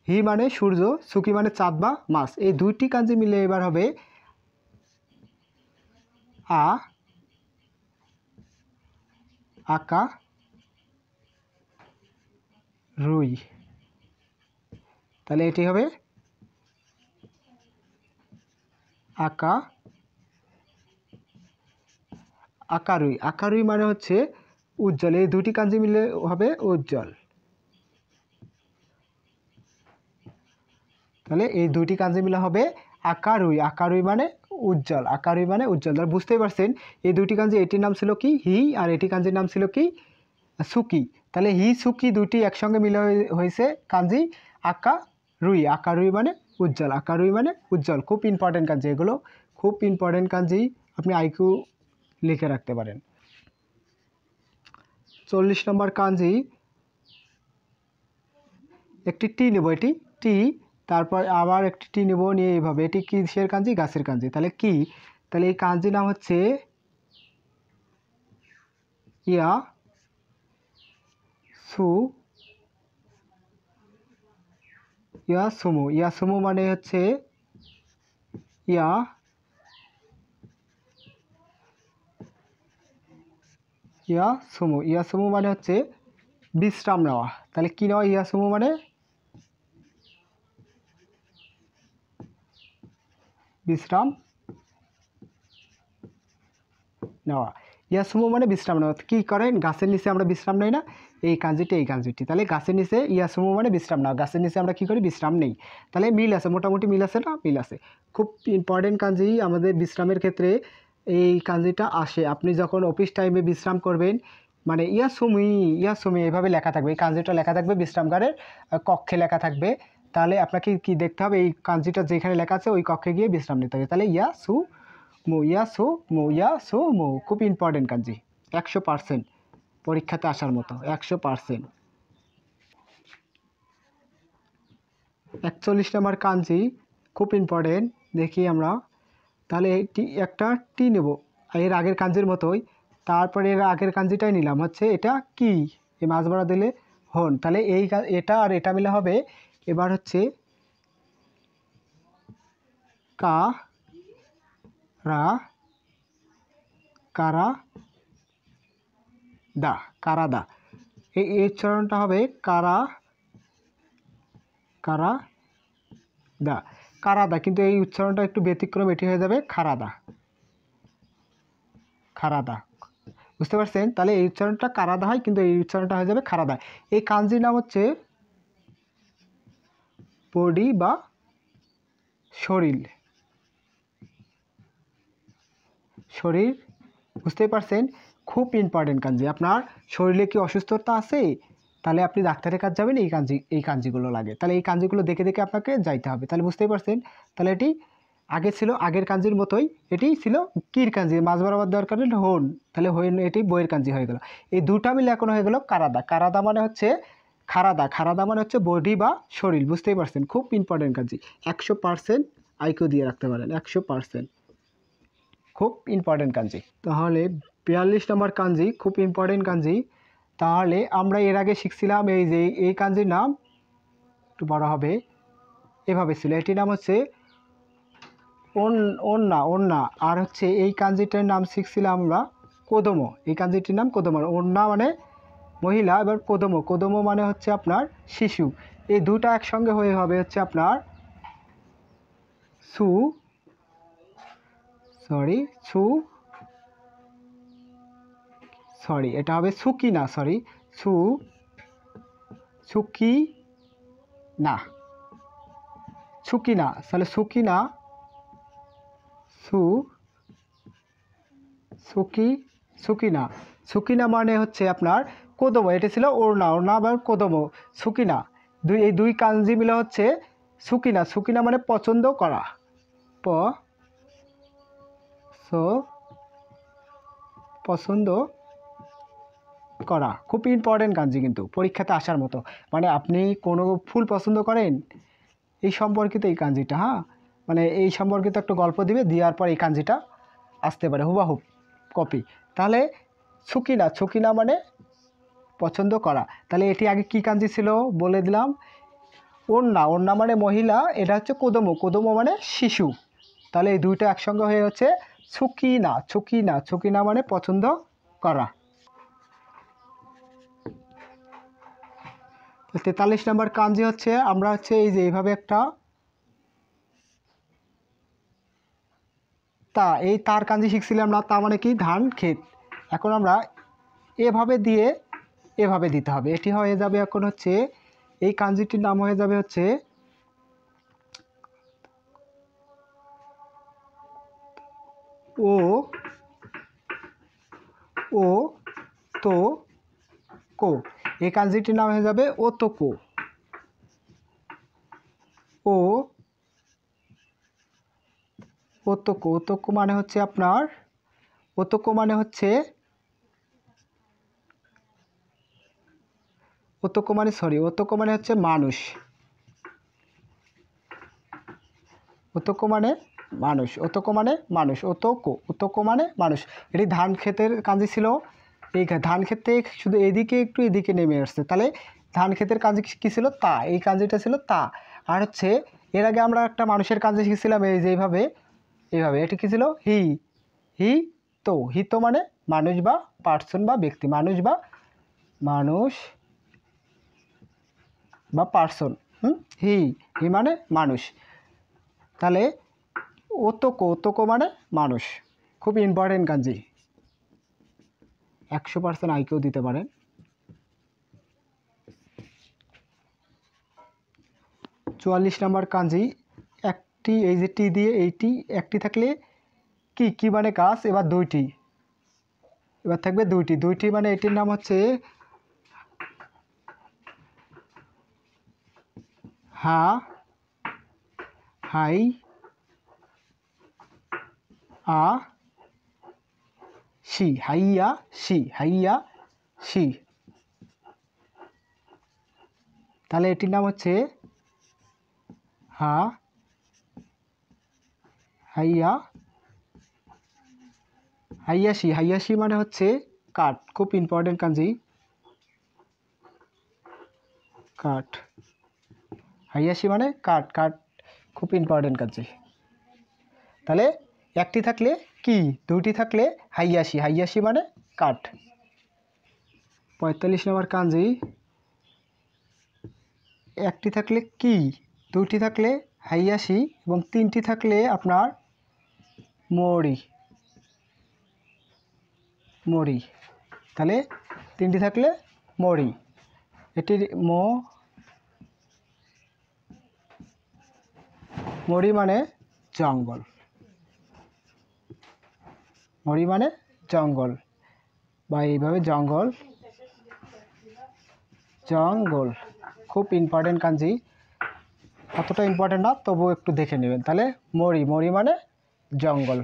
হি মানে সূর্য, সুকি মানে চাঁদ বা মাছ। এই দুইটি কাঞ্জি মিলে এবার হবে আকা রুই। তাহলে এটি হবে আকা আকারুই। আকারুই মানে হচ্ছে উজ্জ্বল। এই দুটি কাঞ্জি মিলে হবে উজ্জ্বল। তাহলে এই দুটি কাঞ্জি মিলে হবে আকারুই। আকারুই মানে উজ্জ্বল, আকারুই মানে উজ্জ্বল। তাহলে বুঝতেই পারছেন এই দুটি কাঞ্জি, এটির নাম ছিল কি? হি, আর এটি কাঞ্জির নাম ছিল কি? সুকি। তাহলে হি সুকি দুটি একসঙ্গে মিলে হয়েছে কাঞ্জি আকারুই। আকারুই মানে উজ্জ্বল, আকারুই মানে উজ্জ্বল। খুব ইম্পর্টেন্ট কাঞ্জি এগুলো, খুব ইম্পর্টেন্ট কাঞ্জি, আপনি আইকিউ লিখে রাখতে পারেন। 40 নম্বর কাঞ্জি, একটি টি নেব, এটি টি, তারপর আবার একটি টি নেব, নিয়ে এইভাবে, এটি কিসের কাঞ্জি? গাছের কাঞ্জি। তাহলে কি? তাহলে এই কাঞ্জি নাম হচ্ছে ইয়া সু, ইয়াসুমু। ইয়াসুমু মানে হচ্ছে ইয়া ইয়াসুমু। ইয়াসুমু মানে হচ্ছে বিশ্রাম নেওয়া। তাহলে কি নেওয়া? ইয়াসুমু মানে বিশ্রাম নেওয়া। ইয়াসুমু মানে বিশ্রাম নেওয়া। কী করেন? গাছের নিচে আমরা বিশ্রাম নেই না? এই কাঞ্জিটি, এই কাঞ্জিটি। তাহলে গাছের নিচে ইয়াসুমু মানে বিশ্রাম নেওয়া, গাছের নিচে আমরা কী করি? বিশ্রাম নেই। তাহলে মিল আছে, মোটামুটি মিল আছে না? মিল আছে। খুব ইম্পর্টেন্ট কাঞ্জি আমাদের বিশ্রামের ক্ষেত্রে এই কাঞ্জিটা আসে। আপনি যখন অফিস টাইমে বিশ্রাম করবেন, মানে ইয়াসুমি, ইয়াসুমি এভাবে লেখা থাকবে, এই কাঞ্জিটা লেখা থাকবে বিশ্রামগারের কক্ষে লেখা থাকবে। তাহলে আপনাকে কি দেখতে হবে? এই কাঞ্জিটা যেখানে লেখা আছে ওই কক্ষে গিয়ে বিশ্রাম নিতে হবে। তাহলে ইয়াসু মু। খুব ইম্পর্টেন্ট কাঞ্জি, 100% পরীক্ষাতে আসার মতো, 100%। 41 নম্বর কাঞ্জি খুব ইম্পর্টেন্ট, দেখি আমরা। তাহলে টি, একটা টি নেব এর আগের কাঞ্জির মতোই, তারপরে এর আগের কাঞ্জিটাই নিলাম, হচ্ছে এটা কি? এই মাছ বড়া দিলে হন। তাহলে এই এটা আর এটা মিলে হবে এবার হচ্ছে কা রা কারা দা, কারাদা। এই উচ্চারণটা হবে কারা কারা দা, কারাদা। কিন্তু এই উচ্চারণটা একটু ব্যতিক্রম, এটি হয়ে যাবে খারাদা, খারাদা। বুঝতে পারছেন? তাহলে এই উচ্চারণটা কারাদা হয়, কিন্তু এই উচ্চারণটা হয়ে যাবে খারাদা। এই কাঞ্জির নাম হচ্ছে বডি বা শরীর, শরীর। বুঝতেই পারছেন? খুব ইম্পর্টেন্ট কাঞ্জি। আপনার শরীরে কি অসুস্থতা আছে? তাহলে আপনি ডাক্তারের কাছে যাবেন, এই কাঞ্জিগুলো লাগে। তাহলে এই কাঞ্জিগুলো দেখে দেখে আপনাকে যাইতে হবে। তাহলে বুঝতেই পারছেন? তাহলে এটি আগে ছিল আগের কাঞ্জির মতোই, এটি ছিল কির কাঞ্জি, মাছ বরাবর দরকার হন। তাহলে হইন, এটি বইয়ের কাঞ্জি হয়ে গেল। এই দুটা মিলে এখন হয়ে গেল কারাদা। কারাদা মানে হচ্ছে খারাদা, খারাদা মানে হচ্ছে বডি বা শরীর। বুঝতেই পারছেন? খুব ইম্পর্টেন্ট কাঞ্জি, 100% আইকিউ দিয়ে রাখতে পারেন, 100%। খুব ইম্পর্টেন্ট কাঞ্জি। তাহলে 42 নম্বর কাঞ্জি, খুব ইম্পর্টেন্ট কাঞ্জি। তাহলে আমরা এর আগে শিখছিলাম এই যে এই কাঞ্জির নাম একটু বড় হবে, এভাবে ছিল, এটির নাম হচ্ছে ওন্না, ওন্না। আর হচ্ছে এই কাঞ্জিটার নাম শিখছিলাম আমরা কোদমো। এই কাঞ্জিটির নাম কোদমো। ওন্না মানে মহিলা, এবার কোদমো, কোদমো মানে হচ্ছে আপনার শিশু। এই দুটা একসঙ্গে হয়ে হবে হচ্ছে আপনার সু, সরি এটা হবে সুকি না, সরি সুকি না, সুকি না। তাহলে সুকি না, সু সুকিনা। সুকিনা মানে হচ্ছে আপনার কদম, এটা ছিল ওড়না, ওড়না বা কদম। সুকিনা এই দুই কাঞ্জি মিলে হচ্ছে সুকিনা। সুকিনা মানে পছন্দ করা। পছন্দ করা খুব ইম্পর্টেন্ট কাঞ্জি, কিন্তু পরীক্ষাতে আসার মতো। মানে আপনি কোনো ফুল পছন্দ করেন, এই সম্পর্কিত এই কাঞ্জিটা, হ্যাঁ, মানে এই সম্পর্কিত একটা গল্প দিবে, দেওয়ার পর এই কাঞ্জিটা আসতে পারে হুবাহুব কপি। তাহলে সুকিনা, সুকিনা মানে পছন্দ করা। তাহলে এটি আগে কি কাঞ্জি ছিল বলে দিলাম। ওড়না, ওড়না মানে মহিলা, এটা হচ্ছে কদম, কদম মানে শিশু। তাহলে এই দুইটা একসঙ্গে হয়ে হচ্ছে সুকিনা। সুকিনা, সুকিনা মানে পছন্দ করা। 43 নম্বর কাঞ্জি হচ্ছে আমরা হচ্ছে এই যে এইভাবে একটা এই তার কাঞ্জি শিখছিলাম না, তা মানে কি ধান ক্ষেত। এখন আমরা এভাবে দিয়ে এভাবে দিতে হবে, এটি হয়ে যাবে এখন হচ্ছে এই কাঞ্জিটির নাম হয়ে যাবে হচ্ছে ও ও তো কো। এই কাঞ্জিটির নাম হয়ে যাবে ওতোকো। ওতোকো, ওতোকো মানে হচ্ছে আপনার, ওতোকো মানে হচ্ছে ওতোকো মানে হচ্ছে মানুষ। ওতোকো মানে মানুষ, ওতোকো মানে মানুষ, ওতোকো মানে মানুষ। এটি ধান ক্ষেতের কাঞ্জি ছিল। এই ধান ক্ষেতে শুধু এদিকে একটু এদিকে নেমে আসছে, তাহলে ধান ক্ষেতের কাঞ্জি কী ছিল? তা। এই কাঞ্জিটা ছিল তা। আর হচ্ছে এর আগে আমরা একটা মানুষের কাঞ্জি শিখছিলাম এই যে এইভাবে, এটি কী ছিল? হি তো মানে মানুষ বা পার্সন বা ব্যক্তি, মানুষ বা পার্সন। হি মানে মানুষ। তাহলে ওতোকো মানে মানুষ। খুব ইম্পর্টেন্ট কাঞ্জি, 100% আইকিউ দিতে পারেন। 44 নম্বর কাঞ্জি একটি, এই যে টি দিয়ে এইটি একটি থাকলে কি মানে গাছ। এবার দুইটি, এবার থাকবে দুইটি মানে এটির নাম হচ্ছে হাই আ শি, হাইয়া শি। তাহলে এটির নাম হচ্ছে হাইয়াশি মানে হচ্ছে কাঠ। খুব ইম্পর্টেন্ট কাঞ্জি, কাঠ। হাইয়াশি মানে কাঠ, খুব ইম্পর্টেন্ট কাঞ্জি। তাহলে একটি থাকলে কি, দুইটি থাকলে হাইয়াশি মানে কাঠ। 45 নম্বর কাঞ্জি একটি থাকলে কি, দুইটি থাকলে হাইয়াশি এবং তিনটি থাকলে আপনার মরি। তাহলে তিনটি থাকলে মরি। এটির মরি মানে জঙ্গল, মরি মানে জঙ্গল বা এইভাবে জঙ্গল। খুব ইম্পর্টেন্ট কাঞ্জি, অতটা ইম্পর্টেন্ট না, তবুও একটু দেখে নেবেন। তাহলে মরি মানে জঙ্গল।